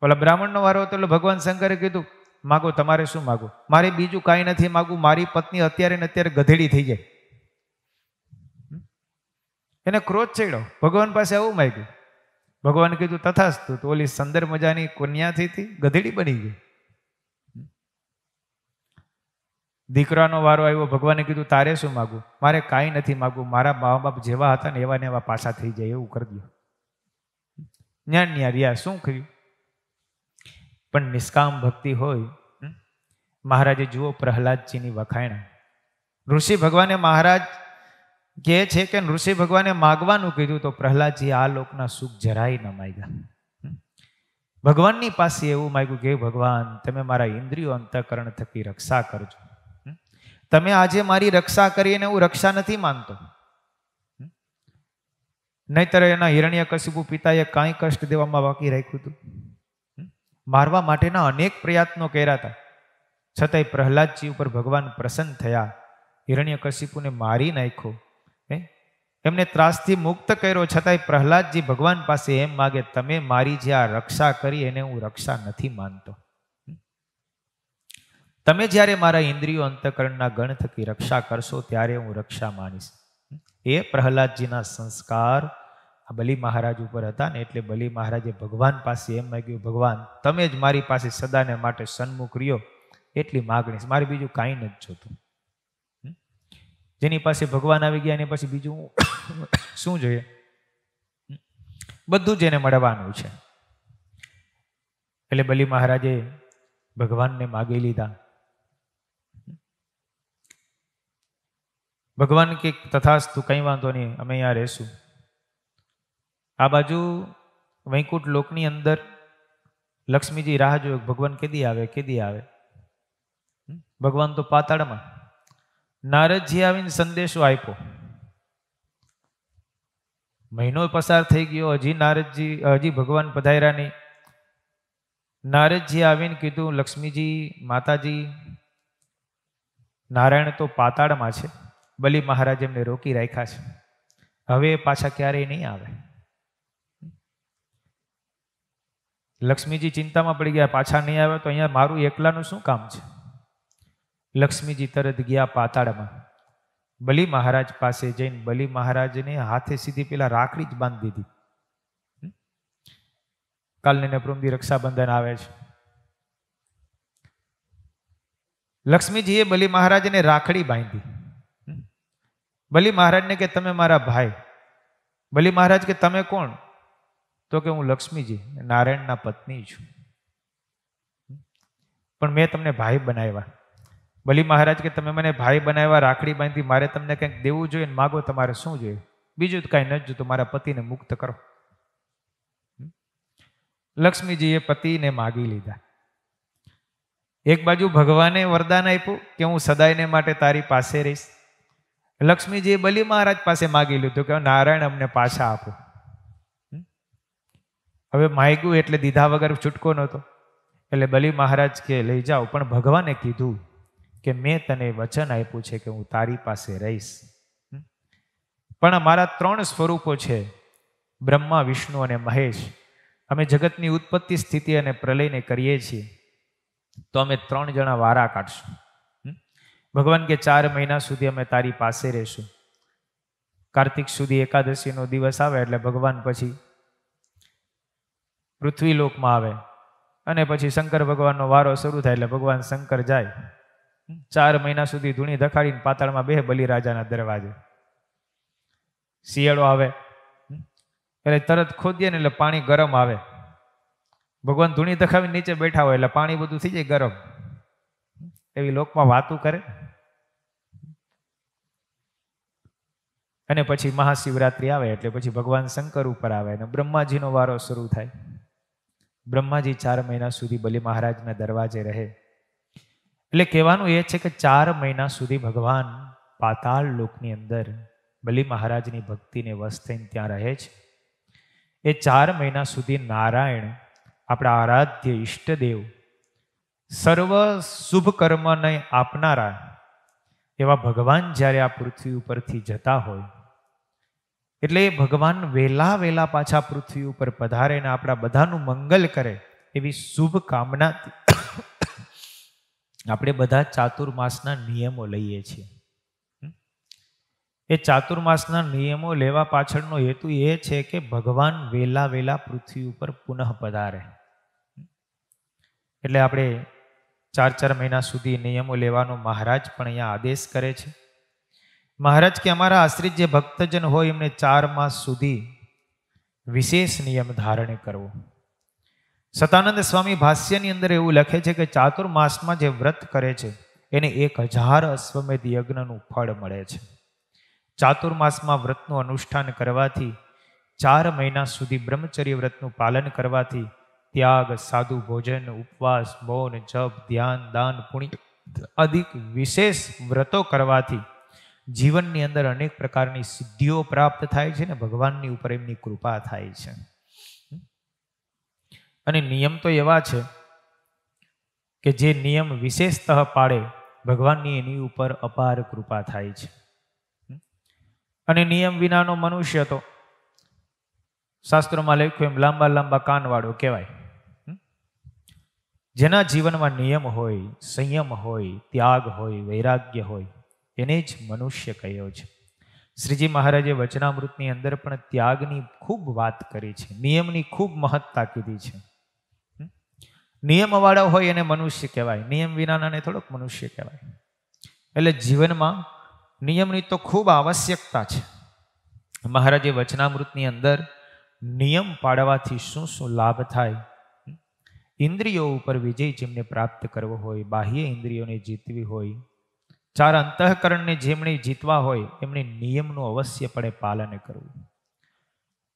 ઓલા બ્રાહ્મણનો વારો હતો એટલે ભગવાન શંકરે કીધું, માગો, તમારે શું માગો? મારે બીજું કાંઈ નથી માગવું, મારી પત્ની અત્યારે ને અત્યારે ગધેડી થઈ જાય. એને ક્રોધ ચડ્યો, ભગવાન પાસે આવું માગ્યું. ભગવાન કીધું તથાસ્તુ. તો ઓલી સુંદર મજાની કન્યા થઈ ગધેડી બની ગઈ. દીકરાનો વારો આવ્યો, ભગવાને કીધું તારે શું માગવું? મારે કાંઈ નથી માગવું, મારા મા બાપ જેવા હતા ને એવા ને એવા પાછા થઈ જાય એવું કરી દો. ન્યા ન્યા રહ્યા, શું કર્યું? પણ નિષ્કામ ભક્તિ હોય. મહારાજે જુઓ પ્રહલાદજીની વખાણા. ઋષિ ભગવાને મહારાજ કહે છે કે ઋષિ ભગવાને માગવાનું કીધું તો પ્રહલાદજી આ લોકના સુખ જરાય ન માગ્યા. ભગવાનની પાસે એવું માગ્યું કે ભગવાન, તમે મારા ઇન્દ્રિયો અંતઃકરણ થકી રક્ષા કરજો. તમે આજે મારી રક્ષા કરીને હું રક્ષા નથી માનતો. નહીતર એના હિરણ્યકશિપુ પિતાએ કાંઈ કષ્ટ દેવામાં બાકી રાખ્યું હતું. મારવા માટેના અનેક પ્રયત્નો કર્યા હતા, છતાંય પ્રહલાદજી ઉપર ભગવાન પ્રસન્ન થયા, હિરણ્યકશિપુને મારી નાખ્યો, એમને ત્રાસથી મુક્ત કર્યો. છતાંય પ્રહલાદજી ભગવાન પાસે એમ માગે, તમે મારી જે આ રક્ષા કરી એને હું રક્ષા નથી માનતો. તમે જ્યારે મારા ઇન્દ્રિયો અંતઃકરણના ગણ થકી રક્ષા કરશો ત્યારે હું રક્ષા માનીશ. એ પ્રહલાદજીના સંસ્કાર આ બલિ મહારાજ ઉપર હતા ને એટલે બલિ મહારાજે ભગવાન પાસે એમ માગ્યું, ભગવાન તમે જ મારી પાસે સદાને માટે સન્મુખ રહ્યો એટલી માગણી, મારે બીજું કાંઈ નથી જોતું. જેની પાસે ભગવાન આવી ગયા એની પાસે બીજું શું જોઈએ? બધું જ એને મળવાનું છે. એટલે બલિ મહારાજે ભગવાનને માગી લીધા. ભગવાન કે તથાસ્તુ, કંઈ વાંધો નહીં, અમે અહીંયા રહેશું. આ બાજુ વૈકુંઠ લોકની અંદર લક્ષ્મીજી રાહ જોયો, ભગવાન કેદી આવે કેદી આવે. ભગવાન તો પાતાળમાં. નારદજી આવીને સંદેશો આપ્યો. મહિનો પસાર થઈ ગયો, હજી ભગવાન પધાર્યા નહીં. નારદજી આવીને કીધું, લક્ષ્મીજી માતાજી, નારાયણ તો પાતાળમાં છે, બલિ મહારાજ એમને રોકી રાખ્યા છે, હવે પાછા ક્યારેય નહીં આવે. લક્ષ્મીજી ચિંતામાં પડી ગયા, પાછા નહીં આવે તો અહીંયા મારું એકલાનું શું કામ છે? લક્ષ્મીજી તરત ગયા પાતાળમાં. બલિ મહારાજ પાસે જઈને બલિ મહારાજને હાથે સીધી પેલા રાખડી જ બાંધી દીધી. કાલને પ્રમદી રક્ષાબંધન આવે છે. લક્ષ્મીજીએ બલિ મહારાજને રાખડી બાંધી. બલિ મહારાજને કે તમે મારા ભાઈ. બલિ મહારાજ કે તમે કોણ? તો કે હું લક્ષ્મીજી, નારાયણના પત્ની છું, પણ મેં તમને ભાઈ બનાવ્યા. બલિ મહારાજ કે તમે મને ભાઈ બનાવ્યા, રાખડી બાંધી, મારે તમને કંઈક દેવું જોઈએ, માગો, તમારે શું જોઈએ? બીજું તો કાંઈ નથી જોતું, મારા પતિને મુક્ત કરો. લક્ષ્મીજીએ પતિને માગી લીધા. એક બાજુ ભગવાને વરદાન આપ્યું કે હું સદાયને માટે તારી પાસે રહીશ. લક્ષ્મીજીએ બલિ મહારાજ પાસે માગી લીધું કે નારાયણ અમને પાછા આપો. હવે માગ્યું એટલે દીધા વગર છૂટકો નહોતો. એટલે બલિ મહારાજ કે લઈ જાઓ, પણ ભગવાને કીધું કે મેં તને વચન આપ્યું છે કે હું તારી પાસે રહીશ. પણ મારા 3 સ્વરૂપો છે, બ્રહ્મા, વિષ્ણુ અને મહેશ. અમે જગતની ઉત્પત્તિ, સ્થિતિ અને પ્રલયને કરીએ છીએ, તો અમે 3 જણા વારા કાઢશું. ભગવાન કે 4 મહિના સુધી અમે તારી પાસે રહીશું. કાર્તિક સુધી એકાદશીનો દિવસ આવે એટલે ભગવાન પછી પૃથ્વીલોકમાં આવે અને પછી શંકર ભગવાનનો વારો શરૂ થાય એટલે ભગવાન શંકર જાય. 4 મહિના સુધી ધૂણી ધખાડીને પાતાળમાં બેહે બલિરાજાના દરવાજે. શિયાળો આવે એટલે તરત ખોદીએ ને એટલે પાણી ગરમ આવે. ભગવાન ધૂણી ધખાવીને નીચે બેઠા હોય એટલે પાણી બધું થઈ જાય ગરમ. એવી લોકમાં વાતું કરે. અને પછી મહાશિવરાત્રિ આવે એટલે પછી ભગવાન શંકર ઉપર આવે અને બ્રહ્માજીનો વારો શરૂ થાય. બ્રહ્માજી 4 મહિના સુધી બલિ મહારાજના દરવાજે રહે. એટલે કહેવાનું એ છે કે 4 મહિના સુધી ભગવાન પાતાળ લોકની અંદર બલિ મહારાજની ભક્તિને વશ થઈને ત્યાં રહે છે. એ 4 મહિના સુધી નારાયણ, આપણા આરાધ્ય ઈષ્ટદેવ, સર્વ શુભ કર્મને આપનારા એવા ભગવાન જ્યારે આ પૃથ્વી ઉપરથી જતા હોય એટલે એ ભગવાન વેલા પાછા પૃથ્વી ઉપર પધારે ને આપણા બધાનું મંગલ કરે એવી શુભ કામનાથી આપણે બધા ચાતુર્માસના નિયમો લઈએ છીએ. એ ચાતુર્માસના નિયમો લેવા પાછળનો હેતુ એ છે કે ભગવાન વેલા પૃથ્વી ઉપર પુનઃ પધારે. એટલે આપણે 4 મહિના સુધી નિયમો લેવાનો મહારાજ પણ અહીંયા આદેશ કરે છે. મહારાજ કે અમારા આશ્રિત જે ભક્તજન હોય એમને 4 માસ સુધી વિશેષ નિયમ ધારણ કરવો. સતાનંદ સ્વામી ભાષ્યની અંદર એવું લખે છે કે ચાતુર્માસમાં જે વ્રત કરે છે એને 1000 અશ્વમેધ યજ્ઞનું ફળ મળે છે. ચાતુર્માસમાં વ્રતનું અનુષ્ઠાન કરવાથી, 4 મહિના સુધી બ્રહ્મચર્ય વ્રતનું પાલન કરવાથી, ત્યાગ, સાદુ ભોજન, ઉપવાસ, મૌન, જપ, ધ્યાન, દાન, પુણ્ય અધિક વિશેષ વ્રતો કરવાથી જીવનની અંદર અનેક પ્રકારની સિદ્ધિઓ પ્રાપ્ત થાય છે ને ભગવાનની ઉપર એમની કૃપા થાય છે. અને નિયમ તો એવા છે કે જે નિયમ વિશેષતઃ પાડે ભગવાનની એની ઉપર અપાર કૃપા થાય છે. અને નિયમ વિનાનો મનુષ્ય તો શાસ્ત્રોમાં લખ્યું એમ લાંબા કાનવાળો કહેવાય. જેના જીવનમાં નિયમ હોય, સંયમ હોય, ત્યાગ હોય, વૈરાગ્ય હોય એને જ મનુષ્ય કહ્યો છે. શ્રીજી મહારાજે વચનામૃતની અંદર પણ ત્યાગની ખૂબ વાત કરી છે, નિયમની ખૂબ મહત્તા કીધી છે. નિયમવાળા હોય એને મનુષ્ય કહેવાય, નિયમ વિનાનાને થોડોક મનુષ્ય કહેવાય. એટલે જીવનમાં નિયમની તો ખૂબ આવશ્યકતા છે. મહારાજે વચનામૃતની અંદર નિયમ પાડવાથી શું શું લાભ થાય, ઇન્દ્રિયો ઉપર વિજય જેમને પ્રાપ્ત કરવો હોય, બાહ્ય ઇન્દ્રિયોને જીતવી હોય, 4 અંતઃકરણને જેમણે જીતવા હોય એમણે નિયમનું અવશ્યપણે પાલન કરવું.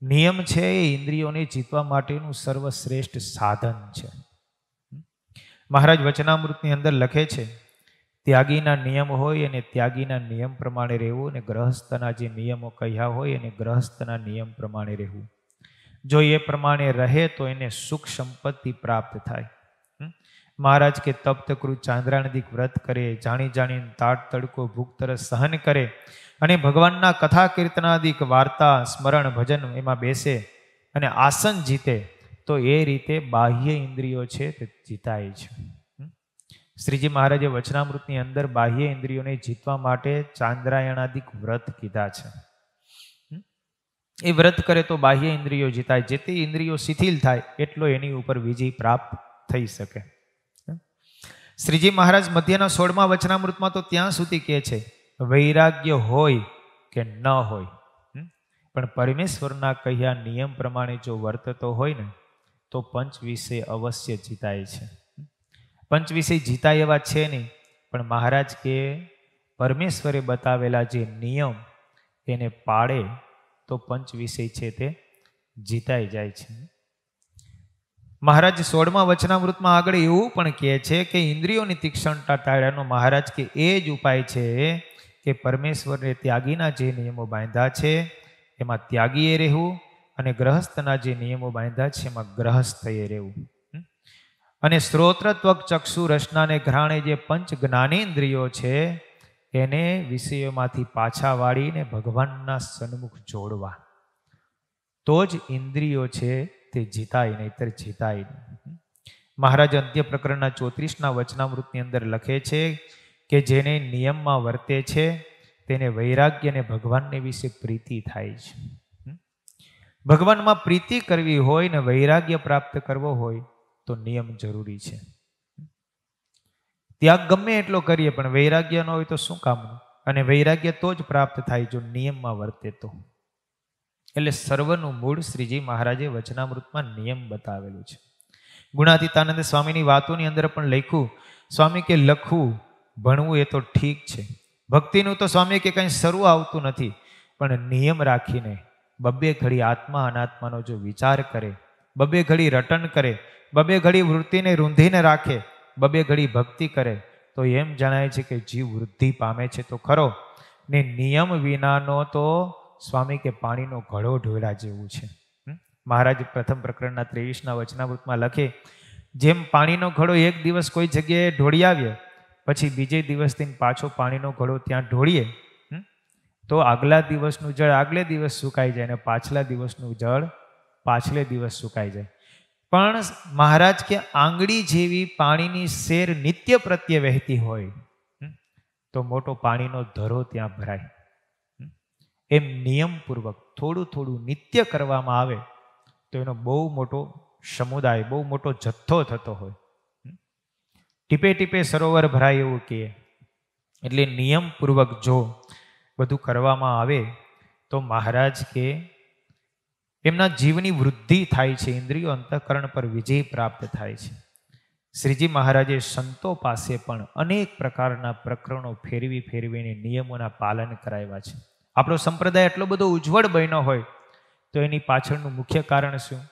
નિયમ છે એ ઇન્દ્રિયોને જીતવા માટેનું સર્વશ્રેષ્ઠ સાધન છે. મહારાજ વચનામૃતની અંદર લખે છે ત્યાગીના નિયમ હોય અને ત્યાગીના નિયમ પ્રમાણે રહેવું, અને ગ્રહસ્થના જે નિયમો કહ્યા હોય અને ગ્રહસ્થના નિયમ પ્રમાણે રહેવું. જો એ પ્રમાણે રહે તો એને સુખ સંપત્તિ પ્રાપ્ત થાય. મહારાજ કે તપ્ત કૃત ચાંદ્રાનદિક વ્રત કરે, જાણીને તાટ તડકો ભૂખ તરસ સહન કરે અને ભગવાનના કથા કીર્તનાદિક વાર્તા સ્મરણ ભજન એમાં બેસે અને આસન જીતે તો એ રીતે બાહ્ય ઇન્દ્રિયો છે તે જીતાય છે. શ્રીજી મહારાજે વચનામૃતની અંદર બાહ્ય ઇન્દ્રિયોને જીતવા માટે ચાંદ્રાયણાદિક વ્રત કીધા છે. એ વ્રત કરે તો બાહ્ય ઇન્દ્રિયો જીતાય. જેથી ઇન્દ્રિયો શિથિલ થાય એટલો એની ઉપર વિજય પ્રાપ્ત થઈ શકે. શ્રીજી મહારાજ મધ્યના 16મા વચનામૃતમાં તો ત્યાં સુધી કહે છે વૈરાગ્ય હોય કે ન હોય પણ પરમેશ્વરના કહ્યા નિયમ પ્રમાણે જો વર્તતો હોય ને તો પંચ વિષય અવશ્ય જીતાય છે. પંચ વિષય જીતાય એવા છે નહીં, પણ મહારાજ કે પરમેશ્વરે બતાવેલા જે નિયમ એને પાડે તો પંચ વિષય છે તે જીતાઈ જાય છે. મહારાજ 16મા વચનામૃતમાં આગળ એવું પણ કહે છે કે ઇન્દ્રિયોની તીક્ષ્ણતા ટાળ્યાનો મહારાજ કે એ જ ઉપાય છે કે પરમેશ્વરને ત્યાગીના જે નિયમો બાંધ્યા છે એમાં ત્યાગીએ રહેવું અને ગ્રહસ્થના જે નિયમો બાંધ્યા છે એમાં ગ્રહસ્થએ રહેવું. અને શ્રોત્ર ત્વક ચક્ષુ રસનાને ઘ્રાણે જે પંચ જ્ઞાનેન્દ્રિયો છે એને વિષયોમાંથી પાછા વાળીને ભગવાનના સન્મુખ જોડવા, તો જ ઇન્દ્રિયો છે તે જીતાય, નહીતર જીતાય નહીં. મહારાજ અંત્ય પ્રકરણના 34ના વચનામૃતની અંદર લખે છે કે જેને નિયમમાં વર્તે છે તેને વૈરાગ્ય અને ભગવાનને વિશે પ્રીતિ થાય છે. ભગવાનમાં પ્રીતિ કરવી હોય ને વૈરાગ્ય પ્રાપ્ત કરવો હોય તો નિયમ જરૂરી છે. ત્યાગ ગમે એટલો કરીએ પણ વૈરાગ્ય ન હોય તો શું કામનું? અને વૈરાગ્ય તો જ પ્રાપ્ત થાય જો નિયમમાં વર્તે તો. એટલે સર્વનું મૂળ શ્રીજી મહારાજે વચનામૃતમાં નિયમ બતાવેલું છે. ગુણાતીતાનંદ સ્વામીની વાતોની અંદર પણ લખ્યું, સ્વામી કે લખવું ભણવું એ તો ઠીક છે, ભક્તિનું તો સ્વામી કે કંઈ શરૂ આવતું નથી, પણ નિયમ રાખીને બબ્બે ઘડી આત્મા અનાત્માનો જો વિચાર કરે, બબ્બે ઘડી રટન કરે, બબ્બે ઘડી વૃત્તિને રૂંધીને રાખે, બબ્બે ઘડી ભક્તિ કરે, તો એમ જણાય છે કે જીવ વૃદ્ધિ પામે છે તો ખરો. ને નિયમ વિનાનો તો સ્વામી કે પાણીનો ઘડો ઢોળ્યા જેવું છે. મહારાજ પ્રથમ પ્રકરણના 23ના વચનામૃતમાં લખે, જેમ પાણીનો ઘડો એક દિવસ કોઈ જગ્યાએ ઢોળી આવીએ, પછી બીજે દિવસથી પાછો પાણીનો ઘડો ત્યાં ઢોળીએ, તો આગલા દિવસનું જળ આગલે દિવસ સુકાઈ જાય અને પાછલા દિવસનું જળ પાછલે દિવસ સુકાઈ જાય. પણ મહારાજ કે આંગળી જેવી પાણીની શેર નિત્ય પ્રત્યે વહેતી હોય તો મોટો પાણીનો ધરો ત્યાં ભરાય. એમ નિયમપૂર્વક થોડું થોડું નિત્ય કરવામાં આવે તો એનો બહુ મોટો સમુદાય, બહુ મોટો જથ્થો થતો હોય. ટીપે ટીપે સરોવર ભરાય એવું કહે. એટલે નિયમપૂર્વક જો બધું કરવામાં આવે તો મહારાજ કે એમના જીવની વૃદ્ધિ થાય છે, ઇન્દ્રિયો અંતઃકરણ પર વિજય પ્રાપ્ત થાય છે. શ્રીજી મહારાજે સંતો પાસે પણ અનેક પ્રકારના પ્રકરણો ફેરવી ફેરવીને નિયમોના પાલન કરાવ્યા છે. આપણો સંપ્રદાય એટલો બધો ઉજ્જવળ બન્યો હોય તો એની પાછળનું મુખ્ય કારણ શું?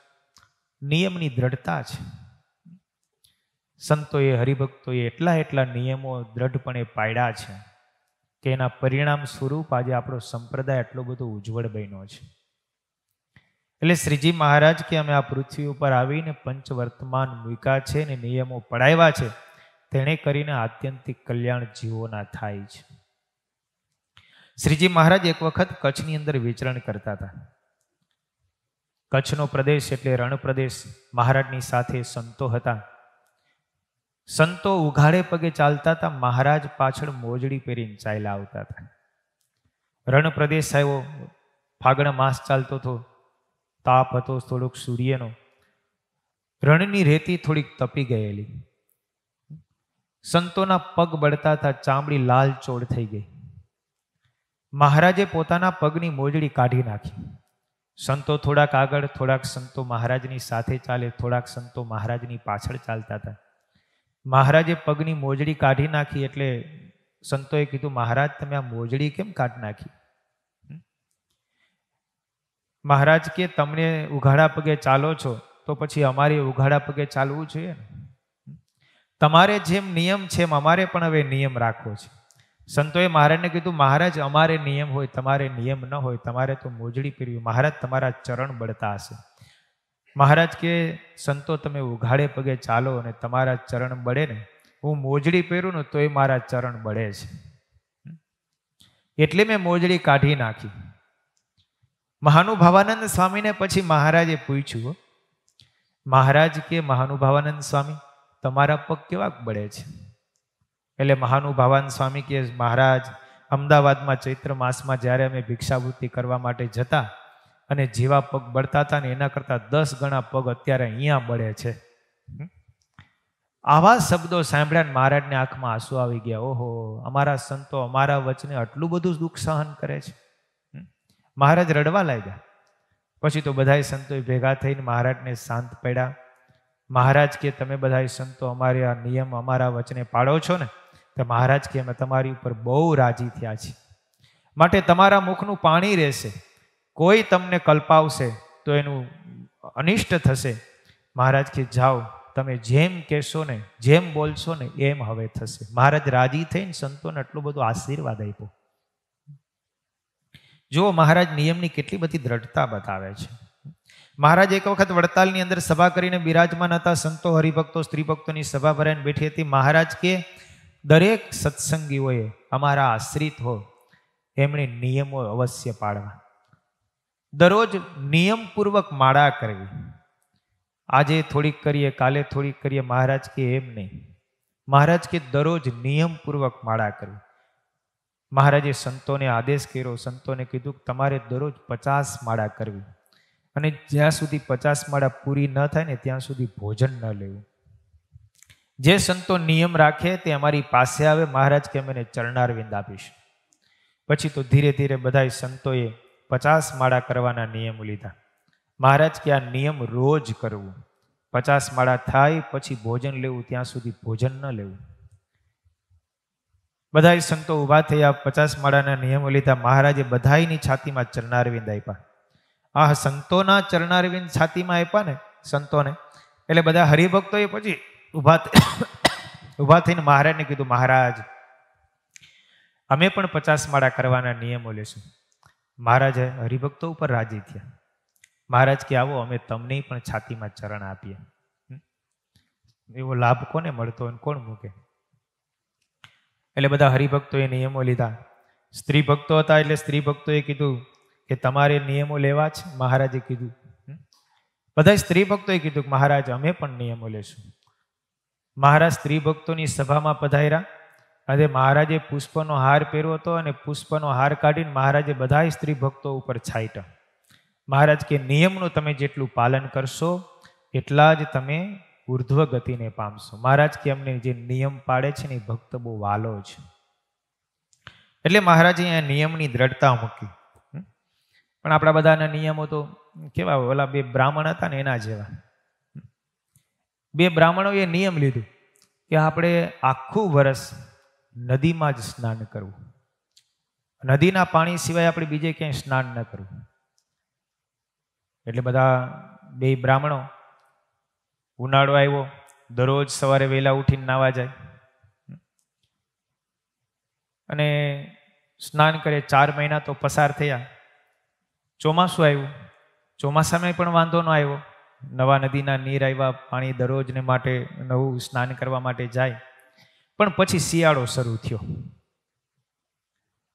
નિયમની દ્રઢતા છે. સંતોએ, હરિભક્તોએ એટલા નિયમો દ્રઢપણે પાડ્યા છે કે એના પરિણામ સ્વરૂપ આજે આપણો સંપ્રદાય એટલો બધો ઉજ્જવળ બન્યો છે. એટલે શ્રીજી મહારાજ કે અમે આ પૃથ્વી ઉપર આવીને પંચવર્તમાન મૂક્યા છે ને નિયમો પડાવ્યા છે, તેણે કરીને આત્યંતિક કલ્યાણ જીવોના થાય છે. શ્રીજી મહારાજ એક વખત કચ્છની અંદર વિચરણ કરતા હતા. કચ્છનો પ્રદેશ એટલે રણ પ્રદેશ. મહારાજની સાથે સંતો હતા. સંતો ઉઘાડે પગે ચાલતા હતા, મહારાજ પાછળ મોજડી પહેરીને ચાલ્યા આવતા હતા. રણ પ્રદેશ આવ્યો, ફાગણ માસ ચાલતો હતો, તાપ હતો થોડોક સૂર્યનો, રણની રેતી થોડીક તપી ગયેલી. સંતોના પગ બળતા હતા, ચામડી લાલ ચોળ થઈ ગઈ. મહારાજે પોતાના પગની મોજડી કાઢી નાખી. સંતો થોડાક આગળ, થોડાક સંતો મહારાજની સાથે ચાલે, થોડાક સંતો મહારાજની પાછળ ચાલતા હતા. મહારાજે પગની મોજડી કાઢી નાખી એટલે સંતોએ કીધું, મહારાજ તમે આ મોજડી કેમ કાઢી નાખી? મહારાજ કે તમને ઉઘાડા પગે ચાલો છો તો પછી અમારે ઉઘાડા પગે ચાલવું જોઈએ ને. તમારે જેમ નિયમ છે એમ અમારે પણ હવે નિયમ રાખવો છે. સંતોએ મહારાજને કીધું, મહારાજ અમારે નિયમ હોય, તમારે નિયમ ન હોય, તમારે તો મોજડી પહેરવી. મહારાજ તમારા ચરણ બળતા હશે. મહારાજ કે સંતો તમે ઉઘાડે પગે ચાલો અને તમારા ચરણ બળે ને, હું મોજડી પહેરું ને તોય મારા ચરણ બળે છે, એટલે મેં મોજડી કાઢી નાખી. મહાનુભાવાનંદ સ્વામીને પછી મહારાજે પૂછ્યું, મહારાજ કે મહાનુભાવાનંદ સ્વામી તમારા પગ કેવા બળે છે? એટલે મહાનુભાવાનંદ સ્વામી કે મહારાજ અમદાવાદમાં ચૈત્ર માસમાં જ્યારે અમે ભિક્ષાવૃત્તિ કરવા માટે જતા અને જેવા પગ બળતા હતા ને એના કરતાં 10 ગણા પગ અત્યારે અહીંયા બળે છે. આવા શબ્દો સાંભળ્યા મહારાજને આંખમાં આંસુ આવી ગયા. ઓહો, અમારા સંતો અમારા વચને આટલું બધું દુઃખ સહન કરે છે. મહારાજ રડવા લાગ્યા. પછી તો બધાય સંતોએ ભેગા થઈને મહારાજને શાંત પડ્યા. મહારાજ કે તમે બધાય સંતો અમારે આ નિયમ અમારા વચને પાડો છો ને, તો મહારાજ કે અમે તમારી ઉપર બહુ રાજી થયા છીએ, માટે તમારા મુખનું પાણી રહેશે. કોઈ તમને કલ્પાવશે તો એનું અનિષ્ટ થશે. મહારાજ કે જાઓ, તમે જેમ કહેશો ને, જેમ બોલશો ને એમ હવે થશે. મહારાજ રાજી થઈને સંતોને એટલો બધો આશીર્વાદ આપ્યો. જો મહારાજ નિયમની કેટલી બધી દ્રઢતા બતાવે છે. મહારાજ એક વખત વડતાલની અંદર સભા કરીને બિરાજમાન હતા. સંતો, હરિભક્તો, સ્ત્રી ભક્તોની સભા ભરાઈને બેઠી હતી. મહારાજ કે દરેક સત્સંગીઓએ અમારા આશ્રિત હો એમણે નિયમો અવશ્ય પાળવા, દરરોજ નિયમપૂર્વક માળા કરવી. આજે થોડીક કરીએ, કાલે થોડીક કરીએ. મહારાજ કે એમ નહીં. મહારાજ કે દરરોજ નિયમપૂર્વક માળા કરવી. મહારાજે સંતોને આદેશ કર્યો, સંતોને કીધું કે તમારે દરરોજ 50 માળા કરવી અને જ્યાં સુધી 50 માળા પૂરી ન થાય ને ત્યાં સુધી ભોજન ન લેવું. જે સંતો નિયમ રાખે તે અમારી પાસે આવે. મહારાજ કે અમે ચરણારવિંદ આપીશું. પછી તો ધીરે ધીરે બધા સંતોએ 50 માળા કરવાના નિયમો લીધા. મહારાજ કે આ નિયમ રોજ કરવું. 50 માળા થાય પછી ભોજન લેવું, ત્યાં સુધી ભોજન ન લેવું. બધા સંતો ઊભા થયા, 50 માળાના નિયમો લીધા. મહારાજે બધાની છાતીમાં ચરણારવિંદ આપ્યા. આ સંતોના ચરણારવિંદ છાતીમાં આપ્યા ને સંતોને, એટલે બધા હરિભક્તોએ પછી ઊભા થઈને મહારાજને કીધું, મહારાજ અમે પણ 50 માળા કરવાના નિયમો લેશું. મહારાજ હરિભક્તો ઉપર રાજી થયા. મહારાજ કે આવો અમે તમને પણ છાતીમાં ચરણ આપીએ. એવો લાભ કોને મળતો હોય, કોણ મૂકે? એટલે બધા હરિભક્તોએ નિયમો લીધા. સ્ત્રી ભક્તો હતા એટલે સ્ત્રી ભક્તોએ કીધું કે તમારે નિયમો લેવા છે. મહારાજે કીધું, બધા સ્ત્રી ભક્તોએ કીધું કે મહારાજ અમે પણ નિયમો લેશું. મહારાજ સ્ત્રી ભક્તોની સભામાં પધાર્યા અને મહારાજે પુષ્પનો હાર પહેર્યો હતો અને પુષ્પનો હાર કાઢીને મહારાજે બધા સ્ત્રી ભક્તો ઉપર છાંટ્યા. મહારાજ કે નિયમનું તમે જેટલું પાલન કરશો એટલા જ તમે ઉર્ધ્વ ગતિને પામશો. મહારાજ કે અમને જે નિયમ પાડે છે ને એ ભક્ત બહુ વાલો છે. એટલે મહારાજે અહીંયા નિયમની દ્રઢતા મૂકી. પણ આપણા બધાના નિયમો તો કેવા, ઓલા 2 બ્રાહ્મણ હતા ને એના જેવા. 2 બ્રાહ્મણોએ નિયમ લીધું કે આપણે આખું વર્ષ નદીમાં જ સ્નાન કરવું, નદીના પાણી સિવાય આપણે બીજે ક્યાંય સ્નાન ન કરવું. એટલે બધા 2 બ્રાહ્મણો, ઉનાળો આવ્યો, દરરોજ સવારે વહેલા ઉઠીને નાવા જાય અને સ્નાન કરે. 4 મહિના તો પસાર થયા. ચોમાસું આવ્યું, ચોમાસામાં પણ વાંધો ન આવ્યો. નવા નદીના નીર આવ્યા, પાણી દરરોજને માટે નવું સ્નાન કરવા માટે જાય. પણ પછી શિયાળો શરૂ થયો,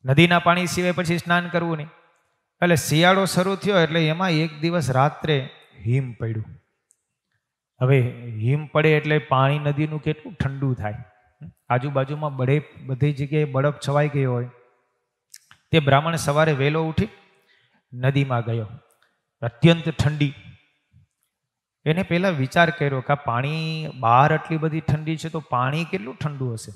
નદીના પાણી સિવાય પછી સ્નાન કરવું નહીં. એટલે શિયાળો શરૂ થયો એટલે એમાં એક દિવસ રાત્રે હિમ પડ્યું. હવે હિમ પડે એટલે પાણી નદીનું કેટલું ઠંડુ થાય, આજુબાજુમાં બધી જગ્યાએ બરફ છવાઈ ગયો હોય. તે બ્રાહ્મણ સવારે વહેલો ઉઠી નદીમાં ગયો, અત્યંત ઠંડી. એને પહેલા વિચાર કર્યો કે આ પાણી બહાર આટલી બધી ઠંડી છે તો પાણી કેટલું ઠંડુ હશે.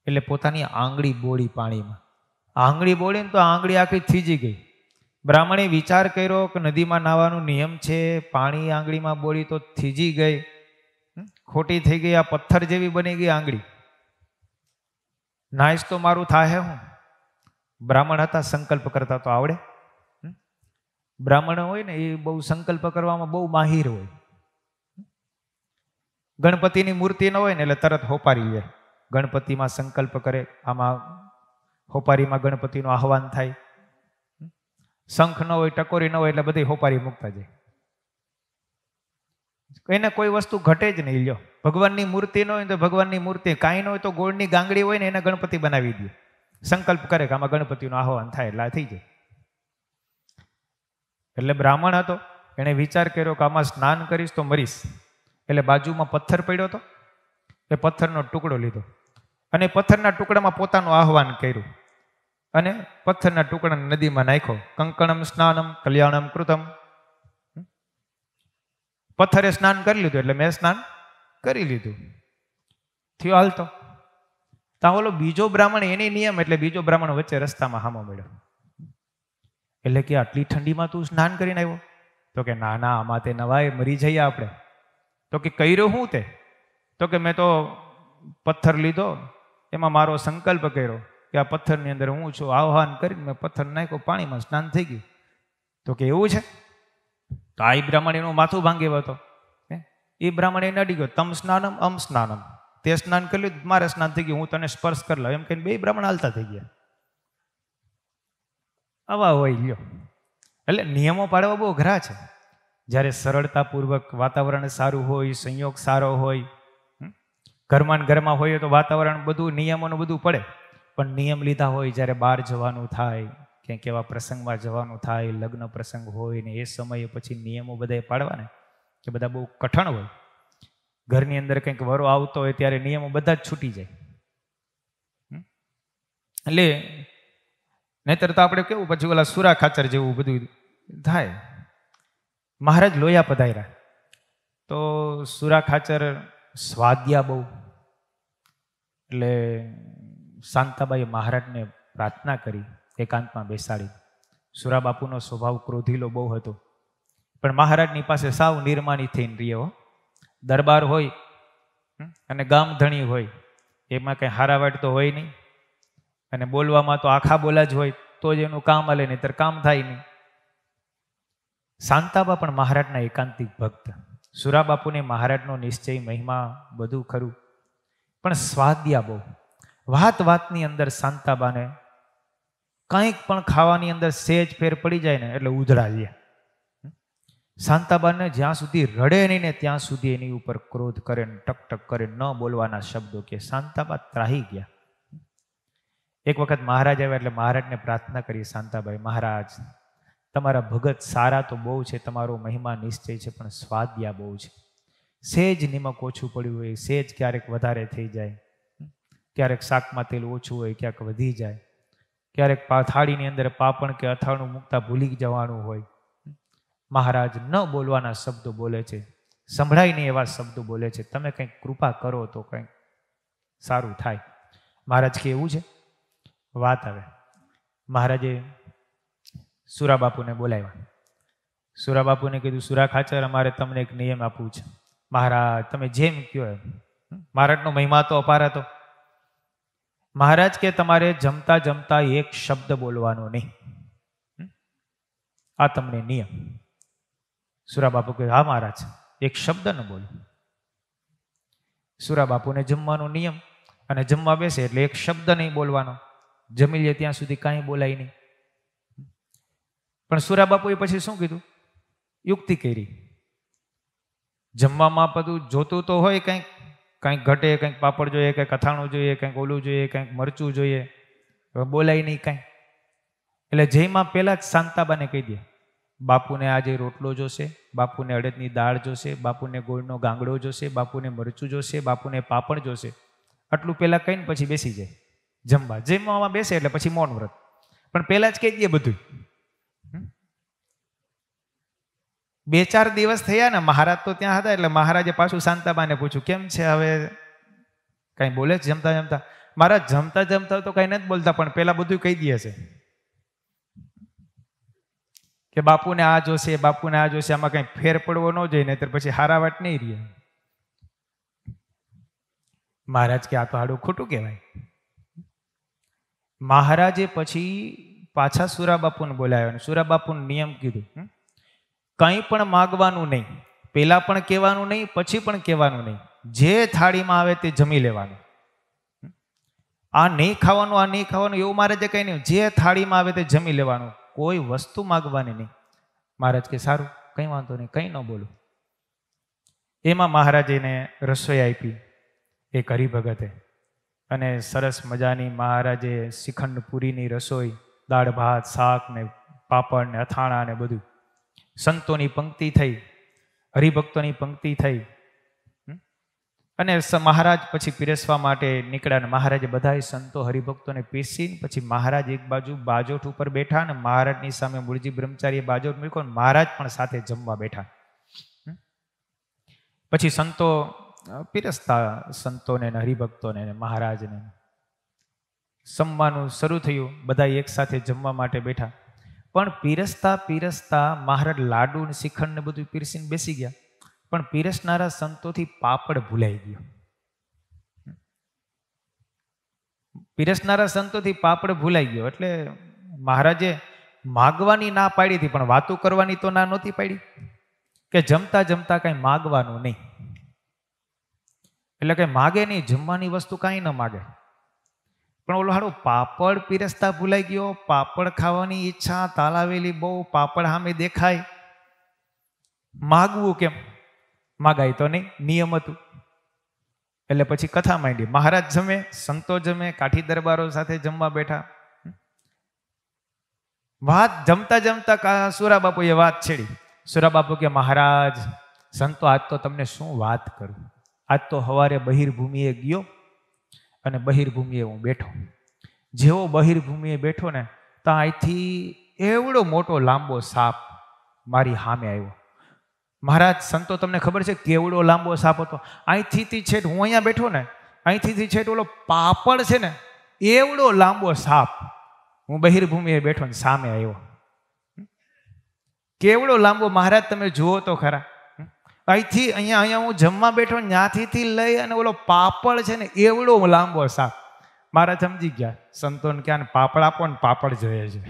એટલે પોતાની આંગળી બોળી પાણીમાં. આંગળી બોળીને તો આંગળી આખી થીજી ગઈ. બ્રાહ્મણે વિચાર કર્યો કે નદીમાં નાહવાનું નિયમ છે, પાણી આંગળીમાં બોળી તો થીજી ગઈ, ખોટી થઈ ગઈ, આ પથ્થર જેવી બની ગઈ આંગળી. નાઈશ તો મારું થાય હું. બ્રાહ્મણ હતા, સંકલ્પ કરતા તો આવડે. બ્રાહ્મણ હોય ને એ બહુ સંકલ્પ કરવામાં બહુ માહિર હોય. ગણપતિની મૂર્તિ ન હોય ને એટલે તરત હોપારી જાય. ગણપતિમાં સંકલ્પ કરે, આમાં હોપારીમાં ગણપતિનું આહવાન થાય. શંખ ન હોય, ટકોરી ન હોય એટલે બધી હોપારી મૂકતા જાય. એને કોઈ વસ્તુ ઘટે જ નહીં. લ્યો, ભગવાનની મૂર્તિ ન હોય તો ભગવાનની મૂર્તિ, કાંઈ ન હોય તો ગોળની ગાંગડી હોય ને એને ગણપતિ બનાવી દે. સંકલ્પ કરે કે આમાં ગણપતિનું આહવાન થાય એટલે આ થઈ જાય. એટલે બ્રાહ્મણ હતો, એણે વિચાર કર્યો કે આમાં સ્નાન કરીશ તો મરીશ. એટલે બાજુમાં પથ્થર પડ્યો હતો, એ પથ્થરનો ટુકડો લીધો અને પથ્થરના ટુકડામાં પોતાનું આહવાન કર્યું અને પથ્થરના ટુકડાને નદીમાં નાખ્યો. કંકણમ સ્નાનમ કલ્યાણમ કૃતમ. પથ્થરે સ્નાન કરી લીધું એટલે મેં સ્નાન કરી લીધું. થયો હાલતો. ત્યાં ઓલો બીજો બ્રાહ્મણ, એની નિયમ એટલે બીજો બ્રાહ્મણ વચ્ચે રસ્તામાં હામો મળ્યો. એટલે કે આટલી ઠંડીમાં તું સ્નાન કરીને આવ્યો? તો કે ના ના, આમાં તે નવાય, મરી જઈએ આપણે. તો કે કર્યો શું તે? તો કે મેં તો પથ્થર લીધો, એમાં મારો સંકલ્પ કર્યો કે આ પથ્થરની અંદર હું છું, આહ્વાન કરીને મેં પથ્થર નાખ્યો, પાણીમાં સ્નાન થઈ ગયું. તો કે એવું છે? તો આ બ્રાહ્મણ એનું માથું ભાંગી હતો. એ બ્રાહ્મણ એને અડી ગયો, તમ સ્નાનમ અમ સ્નાનમ. તે સ્નાન કરી લીધું, મારે સ્નાન થઈ ગયું, હું તને સ્પર્શ કરી લઉં એમ કહીને 2 બ્રાહ્મણ હાલતા થઈ ગયા. આવા હોય. લ્યો, એટલે નિયમો પાડવા બહુ અઘરા છે. જ્યારે સરળતાપૂર્વક વાતાવરણ સારું હોય, સંયોગ સારો હોય, ઘરમાં હોય તો વાતાવરણ બધું નિયમોનું બધું પડે. પણ નિયમ લીધા હોય, જ્યારે બહાર જવાનું થાય, ક્યાંક એવા પ્રસંગમાં જવાનું થાય, લગ્ન પ્રસંગ હોય ને એ સમયે પછી નિયમો બધા પાડવા ને કે બધા બહુ કઠણ હોય. ઘરની અંદર કંઈક વરો આવતો હોય ત્યારે નિયમો બધા જ છૂટી જાય. એટલે નહીતર તો આપણે કેવું પછી ઓલા સુરા ખાચર જેવું બધું થાય. મહારાજ લોયા પધાર્યા તો સુરા ખાચર સ્વાદ્યા બહુ. એટલે શાંતાબાઈએ મહારાજને પ્રાર્થના કરી, એકાંતમાં બેસાડી. સુરા બાપુનો સ્વભાવ ક્રોધીલો બહુ હતો, પણ મહારાજની પાસે સાવ નિર્માની થઈને રહ્યો. દરબાર હોય અને ગામ ધણી હોય એમાં કંઈ હારાવાટ તો હોય નહીં, અને બોલવામાં તો આખા બોલા જ હોય તો જ એનું કામ હાલે, નહીંતર કામ થાય નહીં. શાંતાબા પણ મહારાજના એકાંતિક ભક્ત. સુરાબાપુને મહારાજનો નિશ્ચય મહિમા બધું ખરું, પણ સ્વાદ્યા બહુ. વાત વાતની અંદર શાંતાબાને કંઈક પણ ખાવાની અંદર સેજ ફેર પડી જાય ને એટલે ઉધડા લે. શાંતાબાને જ્યાં સુધી રડે નહીં ને ત્યાં સુધી એની ઉપર ક્રોધ કરે ને ટક કરે, ન બોલવાના શબ્દો કે. શાંતાબા ત્રાહી ગયા. એક વખત મહારાજ આવ્યા એટલે મહારાજને પ્રાર્થના કરી, શાંતાબાઈ મહારાજ તમારા ભગત સારા તો બહુ છે, તમારો મહિમા નિશ્ચય છે, પણ સ્વાદ્યા બહુ છે. સેજ નિમક ઓછું પડ્યું હોય, સેજ ક્યારેક વધારે થઈ જાય, ક્યારેક શાકમાં તેલ ઓછું હોય, ક્યાંક વધી જાય, ક્યારેક થાળીની અંદર પાપણ કે અથાણું મૂકતા ભૂલી જવાનું હોય. મહારાજ ન બોલવાના શબ્દો બોલે છે, સંભળાય નહીં એવા શબ્દો બોલે છે, તમે કંઈક કૃપા કરો તો કંઈક સારું થાય. મહારાજ કે એવું છે? વાત આવે. મહારાજે સુરાબાપુને બોલાવ્યા. સુરાબાપુને કીધું, સુરા ખાચર અમારે તમને એક નિયમ આપવું છે. મહારાજ તમે જેમ કહો એમ. મહારાજનો મહિમા તો અપાર હતો. મહારાજ કે તમારે જમતા જમતા એક શબ્દ બોલવાનો નહીં, આ તમને નિયમ. સુરાબાપુ કહે હા મહારાજ, એક શબ્દ ન બોલો. સુરાબાપુને જમવાનો નિયમ, અને જમવા બેસે એટલે એક શબ્દ નહીં બોલવાનો. જમી લે ત્યાં સુધી કાંઈ બોલાય નહીં. પણ સુરાબાપુએ પછી શું કીધું? યુક્તિ કરી. જમવામાં બધું જોતું તો હોય, કંઈક ઘટે, કંઈક પાપડ જોઈએ, કંઈક અથાણું જોઈએ, કંઈક ઓલું જોઈએ, કંઈક મરચું જોઈએ, બોલાય નહીં કાંઈ. એટલે જયમાં પહેલાં જ શાંતાબાને કહી દે, બાપુને આજે રોટલો જોશે, બાપુને અડદની દાળ જોશે, બાપુને ગોળનો ગાંગડો જોશે, બાપુને મરચું જોશે, બાપુને પાપડ જોશે. આટલું પહેલાં કહીને પછી બેસી જાય જમવા. જમવામાં બેસે એટલે પછી મૌન વ્રત, પણ પહેલાં જ કહી દે બધું. 2-4 દિવસ થયા ને, મહારાજ તો ત્યાં હતા, એટલે મહારાજે પાછું શાંતાબાને પૂછ્યું, કેમ છે હવે, કાંઈ બોલે છે જમતા જમતા? મહારાજ જમતા જમતા તો કાંઈ નથી બોલતા, પણ પહેલાં બધું કહી દે છે કે બાપુને આ જોશે, બાપુને આ જોશે, આમાં કંઈ ફેર પડવો ન જોઈએ, નહીતર પછી હારા વાટ નહીં રહે. મહારાજ કે આ તો હાડું ખોટું કહેવાય. મહારાજે પછી પાછા સુરાબાપુને બોલાવ્યા, સુરાબાપુને નિયમ કીધું, કંઈ પણ માગવાનું નહીં, પહેલા પણ કહેવાનું નહીં, પછી પણ કહેવાનું નહીં. જે થાળીમાં આવે તે જમી લેવાનું. આ નહીં ખાવાનું, આ નહીં ખાવાનું એવું મહારાજે કંઈ નહીં. જે થાળીમાં આવે તે જમી લેવાનું, કોઈ વસ્તુ માગવાની નહીં. મહારાજ કે સારું, કંઈ વાંધો નહીં, કંઈ ન બોલું. એમાં મહારાજેને રસોઈ આપી એક હરિભગતે, અને સરસ મજાની મહારાજે શ્રીખંડ પૂરીની રસોઈ, દાળ ભાત શાક ને પાપડ ને અથાણા ને બધું. સંતોની પંક્તિ થઈ, હરિભક્તોની પંક્તિ થઈ, અને મહારાજ પછી પીરસવા માટે નીકળ્યા. ને મહારાજે બધા સંતો હરિભક્તોને પીરસીને પછી મહારાજ એક બાજુ બાજોઠ ઉપર બેઠા, અને મહારાજની સામે મૂળજી બ્રહ્મચારીએ બાજોઠ મૂક્યો, મહારાજ પણ સાથે જમવા બેઠા. પછી સંતો પીરસતા, સંતોને હરિભક્તોને મહારાજને જમવાનું શરૂ થયું. બધા એક સાથે જમવા માટે બેઠા. પણ પીરસતા પીરસતા મહારાજ લાડુ ને શ્રીખંડ ને બધું પીરસીને બેસી ગયા, પણ પીરસનારા સંતોથી પાપડ ભૂલાઈ ગયો. પીરસનારા સંતોથી પાપડ ભૂલાઈ ગયો. એટલે મહારાજે માગવાની ના પાડી હતી, પણ વાતો કરવાની તો ના નહોતી પાડી કે જમતા જમતા કઈ માગવાનું નહીં. એટલે કઈ માગે નહીં, જમવાની વસ્તુ કાંઈ ન માગે. પણ ઓલો હાડો પાપડ પીરસતા ભૂલાઈ ગયો. પાપડ ખાવાની ઈચ્છા તાલાવેલી બહુ, પાપડ સામે દેખાય, માગવું કેમ? માગાય તો નહીં, નિયમ હતું. એટલે પછી કથા માંડી. મહારાજ જમે, સંતો જમે, કાઠી દરબારો સાથે જમવા બેઠા. વાત જમતા જમતા સુરાબાપુએ વાત છેડી. સુરાબાપુ કે મહારાજ સંતો આજ તો તમને શું વાત કરું. આજ તો સવારે બહિર્ભૂમિએ ગયો અને બહિર્ભૂમિએ હું બેઠો. જેવો બહિર્ભૂમિએ બેઠો ને તો અહીંથી એવડો મોટો લાંબો સાપ મારી સામે આવ્યો. મહારાજ સંતો તમને ખબર છે કેવડો લાંબો સાપ હતો? અહીંથી છેટ હું અહીંયા બેઠો ને, અહીંથી છેટ ઓલો પાપડ છે ને એવડો લાંબો સાપ હું બહિર્ભૂમિએ બેઠો ને સામે આવ્યો. કેવડો લાંબો મહારાજ તમે જુઓ તો ખરા. અહીંથી અહીંયા હું જમવા બેઠો ત્યાંથી લઈ અને ઓલો પાપડ છે ને એવડો લાંબો શાક. મારા સમજી ગયા સંતોને ક્યાં પાપડ આપો ને પાપડ જોઈએ છે.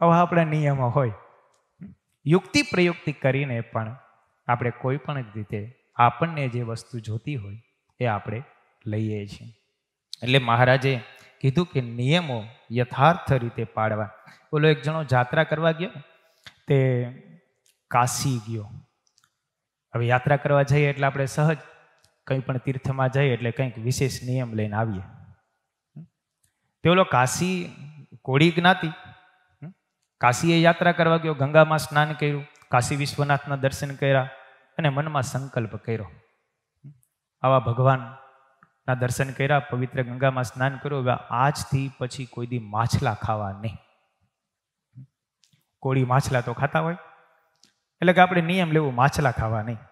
હવે આપણા નિયમો હોય, યુક્તિ પ્રયુક્તિ કરીને પણ આપણે કોઈ પણ રીતે આપણને જે વસ્તુ જોતી હોય એ આપણે લઈએ છીએ. એટલે મહારાજે કીધું કે નિયમો યથાર્થ રીતે પાડવા. બોલો એક જણો યાત્રા કરવા ગયો, તે કાશી ગયો. હવે યાત્રા કરવા જઈએ એટલે આપણે સહજ કંઈ પણ તીર્થમાં જઈએ એટલે કંઈક વિશેષ નિયમ લઈને આવીએ. તે ઓલો કાશી કોળી જ્ઞાતિ કાશીએ યાત્રા કરવા ગયો, ગંગામાં સ્નાન કર્યું, કાશી વિશ્વનાથના દર્શન કર્યા અને મનમાં સંકલ્પ કર્યો, આવા ભગવાનના દર્શન કર્યા, પવિત્ર ગંગામાં સ્નાન કર્યું, આજથી પછી કોઈ દી માછલા ખાવા નહીં. કોળી માછલા તો ખાતા હોય એટલે કે આપણે નિયમ લેવું માછલા ખાવા નહીં.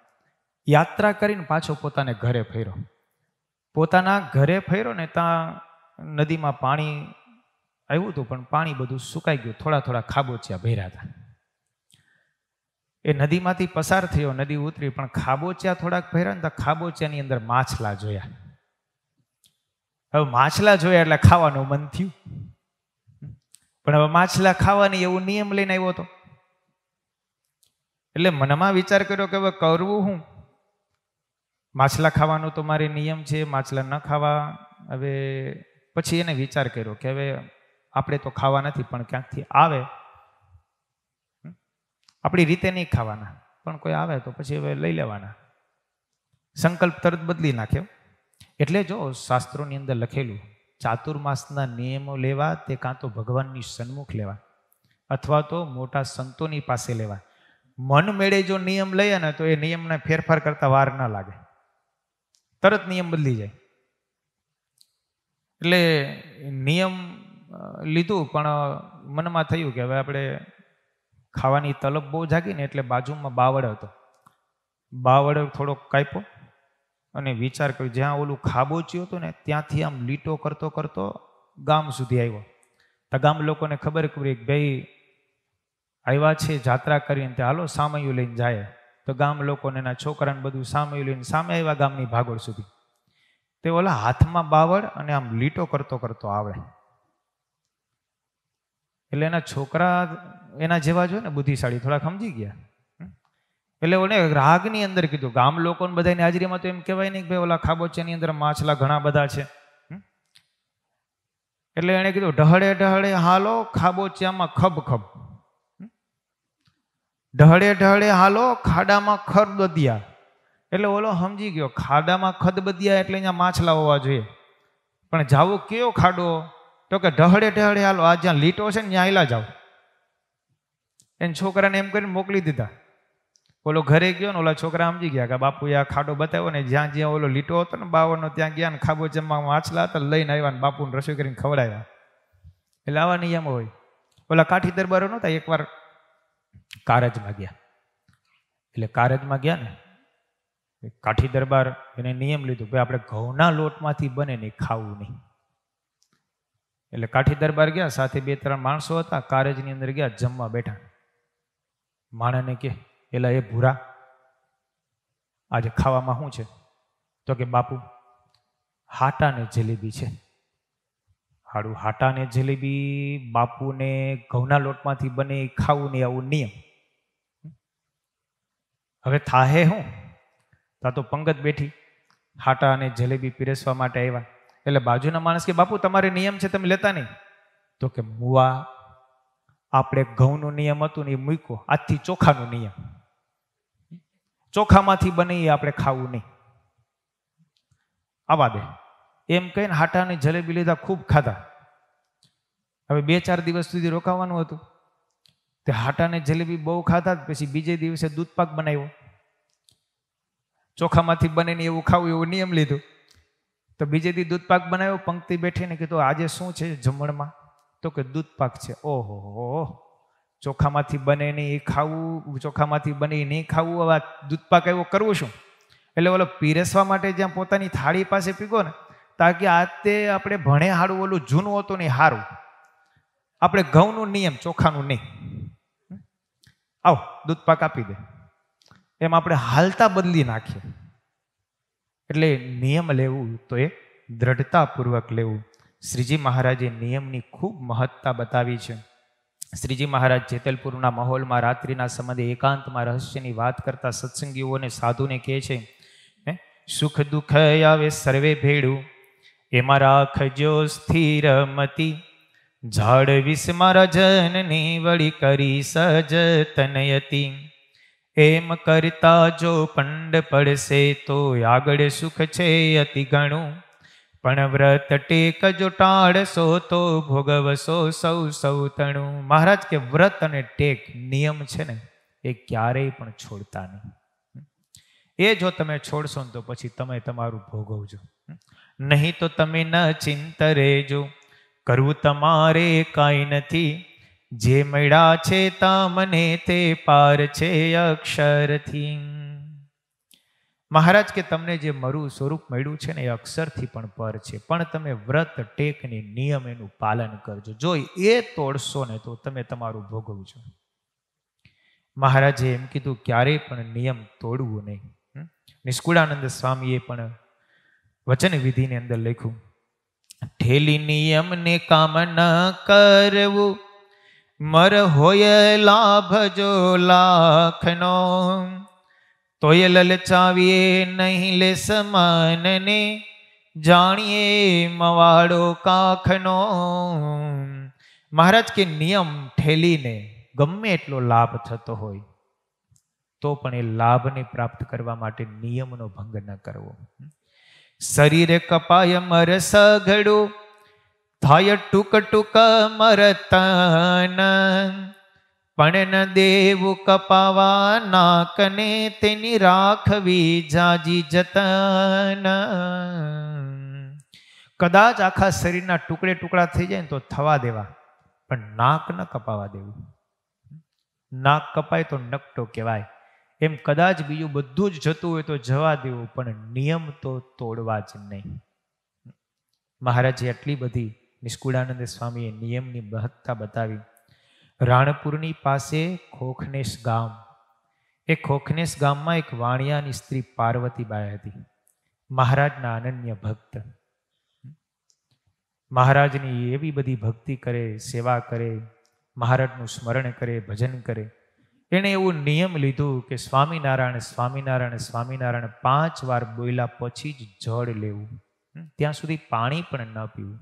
યાત્રા કરીને પાછો પોતાને ઘરે ફર્યો. પોતાના ઘરે ફર્યો ને ત્યાં નદીમાં પાણી આવ્યું હતું, પણ પાણી બધું સુકાઈ ગયું, થોડા થોડા ખાબોચિયા ભર્યા હતા. એ નદીમાંથી પસાર થયો, નદી ઉતરી, પણ ખાબોચિયા થોડાક ભર્યા ને તો ખાબોચિયાની અંદર માછલા જોયા. હવે માછલા જોયા એટલે ખાવાનું મન થયું, પણ હવે માછલા ખાવાની એવું નિયમ લઈને આવ્યો હતો. એટલે મનમાં વિચાર કર્યો કે હવે કરવું હું? માછલા ખાવાનું તો મારે નિયમ છે, માછલા ન ખાવા. હવે પછી એને વિચાર કર્યો કે હવે આપણે તો ખાવા નથી, પણ ક્યાંકથી આવે, આપણી રીતે નહીં ખાવાના, પણ કોઈ આવે તો પછી હવે લઈ લેવાના. સંકલ્પ તરત બદલી નાખ્યો. એટલે જો શાસ્ત્રોની અંદર લખેલું ચાતુર્માસના નિયમો લેવા તે કાં તો ભગવાનની સન્મુખ લેવા અથવા તો મોટા સંતોની પાસે લેવા. મન મેળે જો નિયમ લઈએ ને તો એ નિયમને ફેરફાર કરતા વાર ના લાગે, તરત નિયમ બદલી જાય. એટલે નિયમ લીધું, પણ મનમાં થયું કે હવે આપણે ખાવાની તલબ બહુ જાગી ને એટલે બાજુમાં બાવળ હતો, બાવળ થોડોક કાપ્યો અને વિચાર કર્યો જ્યાં ઓલું ખાબોચ્યું હતું ને ત્યાંથી આમ લીટો કરતો કરતો ગામ સુધી આવ્યો. તો ગામ લોકોને ખબર પડી કે ભાઈ આવ્યા છે જાત્રા કરીને, તે હાલો સામયું લઈને જાય. તો ગામ લોકોને એના છોકરાને બધું સામયું લઈને સામે આવ્યા ગામની ભાગોળ સુધી. તે ઓલા હાથમાં બાવળ અને આમ લીટો કરતો કરતો આવે. એટલે એના છોકરા એના જેવા જો ને બુદ્ધિશાળી થોડા સમજી ગયા. એટલે ઓને રાગની અંદર કીધું, ગામ લોકોને બધાની હાજરીમાં તો એમ કહેવાય નહીં કે ભાઈ ઓલા ખાબોચિયાની અંદર માછલા ઘણા બધા છે. એટલે એને કીધું ઢહળે ઢહળે હાલો ખાબોચિયામાં ખબ ખબ, ઢહળે ઢહળે હાલો ખાડામાં ખરબદિયા. એટલે ઓલો સમજી ગયો ખાડામાં ખદબદિયા એટલે અહીંયા માછલા હોવા જોઈએ. પણ જાવું કયો ખાડો? તો કે ઢહળે ઢહળે હાલો, આ જ્યાં લીટો છે ને ત્યાં આયલા જાઓ. એને છોકરાને એમ કરીને મોકલી દીધા. ઓલો ઘરે ગયો ને ઓલા છોકરા સમજી ગયા કે બાપુએ આ ખાડો બતાવ્યો ને જ્યાં જ્યાં ઓલો લીટો હતો ને બાવળનો ત્યાં ગયા ને ખાબોચિયામાં માછલા હતા, લઈને આવ્યા ને બાપુને રસોઈ કરીને ખવડાવ્યા. એટલે આવા નિયમ હોય. ઓલા કાઠી દરબારો નહોતા, એકવાર કારજમાં ગયા. એટલે કારજમાં ગયા ને કાઠી દરબાર એને નિયમ લીધું ભાઈ આપણે ઘઉંના લોટમાંથી બને નહીં, ખાવું નહીં. એટલે કાઠી દરબાર ગયા, સાથે 2-3 માણસો હતા, કારજની અંદર ગયા, જમવા બેઠા. માણસને કે એલા એ ભૂરા આજે ખાવામાં શું છે? તો કે બાપુ હાટા ને જલેબી છે. હાડું હાટા ને જલેબી બાપુને ઘઉંના લોટમાંથી બને ખાવું નહીં, આવું નિયમ. હવે થાહે હું? તા તો પંગત બેઠી, હાટા અને જલેબી પીરસવા માટે આવ્યા. એટલે બાજુના માણસ કે બાપુ તમારે નિયમ છે તમે લેતા નહીં. તો કે મુવા આપણે ઘઉંનો નિયમ હતું ને એ મૂક્યો, આજથી ચોખાનો નિયમ, ચોખામાંથી બને એ આપણે ખાવું નહીં, આવા દે. એમ કહીને હાટા અને જલેબી લીધા, ખૂબ ખાધા. હવે 2-4 દિવસ સુધી રોકાવાનું હતું. તે હાટા અને જલેબી બહુ ખાધા. પછી બીજે દિવસે દૂધ પાક બનાવ્યો, ચોખામાંથી બને ને એવું ખાવું એવું નિયમ લીધું. તો બીજે દી દૂધ પાક બનાવ્યો. પંક્તિ બેઠીને કીધું આજે શું છે જમણમાં? તો કે દૂધ પાક છે. ઓહો, ચોખામાંથી બને નહીં એ ખાવું, ચોખામાંથી બને નહીં ખાવું, હવે દૂધ પાક એવો કરવું શું? એટલે ઓલો પીરસવા માટે જ્યાં પોતાની થાળી પાસે પીગો ને, તાકે આ તે આપણે ભણે હારું ઓલું જૂનું હતું નહીં, હારું આપણે ઘઉંનું નિયમ ચોખાનું નહીં. આવ દૂધ પાક આપી દે, એમ આપણે હાલતા બદલી નાખીએ. એટલે નિયમ લેવું તો એ દ્રઢતાપૂર્વક લેવું. શ્રીજી મહારાજે નિયમની ખૂબ મહત્તા બતાવી છે. શ્રીજી મહારાજ જેતલપુરના માહોલમાં રાત્રિના સમયે એકાંતમાં રહસ્યની વાત કરતા સત્સંગીઓને સાધુને કહે છે, સુખ દુઃખ આવે સર્વે ભેડું, એમાં રાખજો સ્થિર મતી, જાળવીશ મારા જનની વળી કરી સજ તનયતી. એમ કરતા જો પંડ પડશે તો આગળ સુખ છે અતિ ઘણું, પણ વ્રત ટેક જો ટાળશો તો ભોગવશો સૌ સૌ તણું. મહારાજ કે વ્રત અને ટેક નિયમ છે ને એ ક્યારેય પણ છોડતા નહીં. એ જો તમે છોડશો ને તો પછી તમે તમારું ભોગવજો, નહીં તો તમે ન ચિંત રેજો, કરવું તમારે કાંઈ નથી, જે મળ્યા છે તમને તે પાર છે અક્ષરથી. મહારાજ કે તમને જે મારું સ્વરૂપ મળ્યું છે ને એ અક્ષરથી પણ પર છે, પણ તમે વ્રત ટેકની નિયમ એનું પાલન કરજો. જો એ તોડશો ને તો તમે તમારું ભોગવજો. મહારાજે એમ કીધું ક્યારેય પણ નિયમ તોડવું નહીં. નિષ્કુળાનંદ સ્વામીએ પણ વચન વિધિની અંદર લખ્યું, ઠેલી નિયમને કામ ન કરવું, મર હોય લાભ જો લાખનો, તોય લલચાવીએ નહીં લે સમાનને, જાણીએ મવાડો કાખનો. મહારાજ કે નિયમ ઠેલીને ગમે એટલો લાભ થતો હોય તો પણ એ લાભને પ્રાપ્ત કરવા માટે નિયમનો ભંગ ન કરવો. શરીર કપાય મર સઘડું, થાય ટૂક ટૂક મરતન, પણ ન દેવું કપાવા નાકને, તેની રાખવી જાજી જતન. કદાચ આખા શરીરના ટુકડે ટુકડા થઈ જાય ને તો થવા દેવા, પણ નાક ન કપાવા દેવું. નાક કપાય તો નકટો કહેવાય. એમ કદાચ બીજું બધું જ જતું હોય તો જવા દેવું, પણ નિયમ તો તોડવા જ નહીં. મહારાજે આટલી બધી નિષ્કુળાનંદ સ્વામીએ નિયમની મહત્તા બતાવી. રાણપુરની પાસે ખોખનેશ ગામ, એ ખોખનેશ ગામમાં એક વાણિયાની સ્ત્રી પાર્વતીબાઈ હતી, મહારાજના અનન્ય ભક્ત. મહારાજની એવી બધી ભક્તિ કરે, સેવા કરે, મહારાજનું સ્મરણ કરે, ભજન કરે. એણે એવું નિયમ લીધું કે સ્વામિનારાયણ સ્વામિનારાયણ સ્વામિનારાયણ 5 વાર બોલ્યા પછી જ જળ લેવું, ત્યાં સુધી પાણી પણ ન પીવું.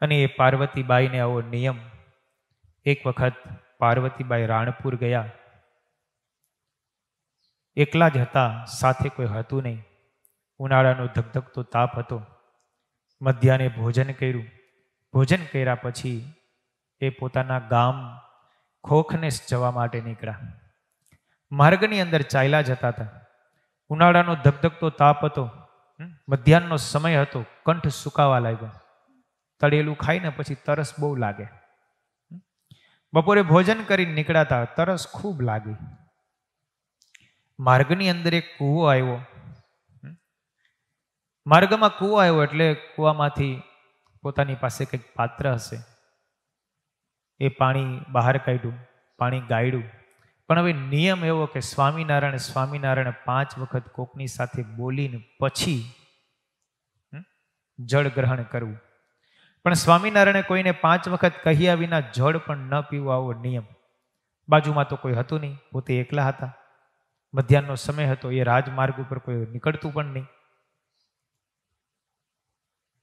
અને એ પાર્વતીબાઈને આવો નિયમ. એક વખત પાર્વતીબાઈ રાણપુર ગયા, એકલા જ હતા, સાથે કોઈ હતું નહીં. ઉનાળાનો ધગધગતો તાપ હતો. મધ્યાહને ભોજન કર્યું. ભોજન કર્યા પછી એ પોતાના ગામ ખોખનેશ જવા માટે નીકળ્યા. માર્ગની અંદર ચાલ્યા જતા હતા. ઉનાળાનો ધગધગતો તાપ હતો, મધ્યાહનનો સમય હતો, કંઠ સુકાવા લાગ્યો. તળેલું ખાઈને પછી તરસ બહુ લાગે. બપોરે ભોજન કરીને નીકળ્યા, તરસ ખૂબ લાગી. માર્ગની અંદર એક કૂવો આવ્યો. માર્ગમાં કૂવો આવ્યો એટલે કૂવામાંથી પોતાની પાસે કંઈક પાત્ર હશે, એ પાણી બહાર કાઢ્યું, પાણી ગાળ્યું. પણ હવે નિયમ એવો કે સ્વામિનારાયણ સ્વામિનારાયણ 5 વખત કોકની સાથે બોલીને પછી જળ ગ્રહણ કરવું. પણ સ્વામિનારાયણે કોઈને 5 વખત કહ્યા વિના જળ પણ ન પીવું, આવો નિયમ. બાજુમાં તો કોઈ હતું નહીં, પોતે એકલા હતા. મધ્યાહનનો સમય હતો, એ રાજમાર્ગ ઉપર કોઈ નીકળતું પણ નહીં.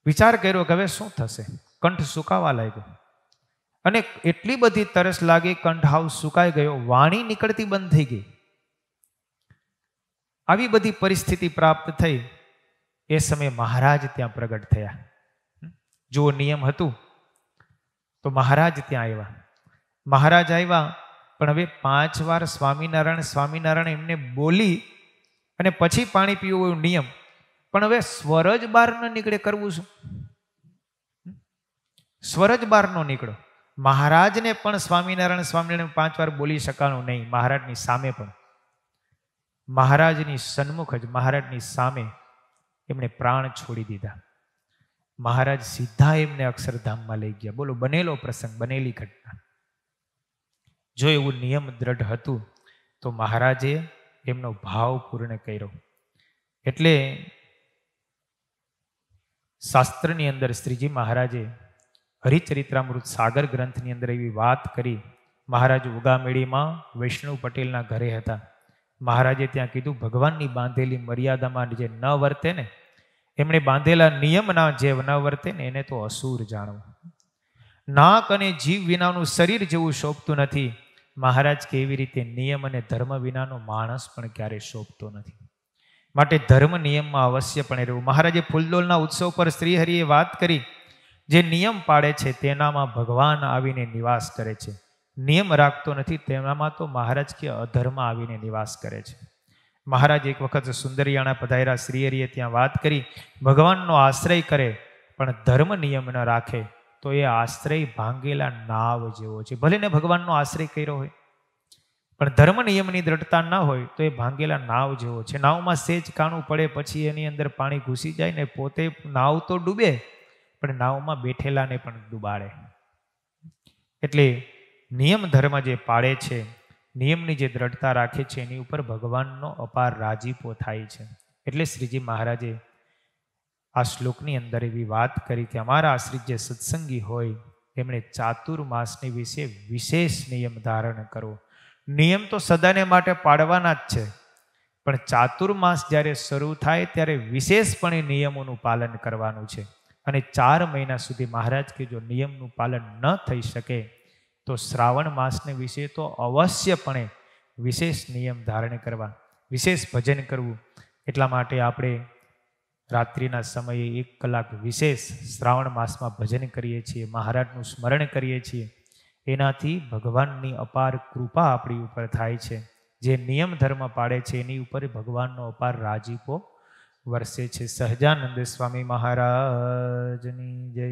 વિચાર કર્યો કે હવે શું થશે, કંઠ સુકાવા લાગ્યો. અને એટલી બધી તરસ લાગી, કંઠ હાવ સુકાઈ ગયો, વાણી નીકળતી બંધ થઈ ગઈ. આવી બધી પરિસ્થિતિ પ્રાપ્ત થઈ. એ સમયે મહારાજ ત્યાં પ્રગટ થયા. જો નિયમ હતું તો મહારાજ ત્યાં આવ્યા. મહારાજ આવ્યા, પણ હવે 5 વાર સ્વામિનારાયણ સ્વામિનારાયણ એમને બોલી અને પછી પાણી પીવું એવું નિયમ. પણ હવે સ્વર જ બહાર ન નીકળે, કરવું શું? સ્વર જ બહાર ન નીકળો. મહારાજને પણ સ્વામિનારાયણ સ્વામિનારાયણ 5 વાર બોલી શકાનું નહીં. મહારાજની સામે પણ, મહારાજની સન્મુખ જ, મહારાજની સામે એમણે પ્રાણ છોડી દીધા. મહારાજ સીધા એમને અક્ષરધામમાં લઈ ગયા. બોલો, બનેલો પ્રસંગ, બનેલી ઘટના. જો એવું નિયમ દ્રઢ હતું તો મહારાજે એમનો ભાવ પૂર્ણ કર્યો. એટલે શાસ્ત્રની અંદર શ્રીજી મહારાજે હરિચરિત્રામૃત સાગર ગ્રંથની અંદર એવી વાત કરી. મહારાજ ઉગામેડીમાં વૈષ્ણવ પટેલના ઘરે હતા. મહારાજે ત્યાં કીધું, ભગવાનની બાંધેલી મર્યાદામાં જે ન વર્તે ને, એમણે બાંધેલા નિયમના જે ન વર્તે ને, એને તો અસુર જાણવું. નાક અને જીવ વિનાનું શરીર જેવું શોભતું નથી. મહારાજ કે એવી રીતે નિયમ અને ધર્મ વિનાનો માણસ પણ ક્યારેય શોભતો નથી. માટે ધર્મ નિયમમાં અવશ્યપણે રહેવું. મહારાજે ફૂલદોલના ઉત્સવ પર શ્રીહરિએ વાત કરી, જે નિયમ પાડે છે તેનામાં ભગવાન આવીને નિવાસ કરે છે. નિયમ રાખતો નથી તેનામાં તો મહારાજ કે અધર્મ આવીને નિવાસ કરે છે. મહારાજ એક વખત સુંદરિયાણા પધાર્યા. શ્રીહરિએ ત્યાં વાત કરી, ભગવાનનો આશ્રય કરે પણ ધર્મ નિયમ ન રાખે તો એ આશ્રય ભાંગેલા નાવ જેવો છે. ભલે ને ભગવાનનો આશ્રય કર્યો હોય, પણ ધર્મ નિયમની દ્રઢતા ન હોય તો એ ભાંગેલા નાવ જેવો છે. નાવમાં સેજ કાણું પડે પછી એની અંદર પાણી ઘૂસી જાય ને, પોતે નાવ તો ડૂબે પણ નાવમાં બેઠેલાને પણ ડૂબાડે. એટલે નિયમ ધર્મ જે પાળે છે, નિયમની જે દ્રઢતા રાખે છે, એની ઉપર ભગવાનનો અપાર રાજીપો થાય છે. એટલે શ્રીજી મહારાજે આ શ્લોકની અંદર એવી વાત કરી કે અમારા આશ્રિત જે સત્સંગી હોય એમણે ચાતુર્માસની વિશે વિશેષ નિયમ ધારણ કરવો. નિયમ તો સદાને માટે પાડવાના જ છે, પણ ચાતુર્માસ જ્યારે શરૂ થાય ત્યારે વિશેષપણે નિયમોનું પાલન કરવાનું છે. અને 4 મહિના સુધી મહારાજ કે જો નિયમનું પાલન ન થઈ શકે તો શ્રાવણ માસને વિશે તો અવશ્યપણે વિશેષ નિયમ ધારણ કરવા, વિશેષ ભજન કરવું. એટલા માટે આપણે રાત્રિના સમયે 1 કલાક વિશેષ શ્રાવણ માસમાં ભજન કરીએ છીએ, મહારાજનું સ્મરણ કરીએ છીએ. એનાથી ભગવાનની અપાર કૃપા આપણી ઉપર થાય છે. જે નિયમ ધર્મ પાડે છે એની ઉપર ભગવાનનો અપાર રાજીપો વરસે છે. સહજાનંદ સ્વામી મહારાજની જય.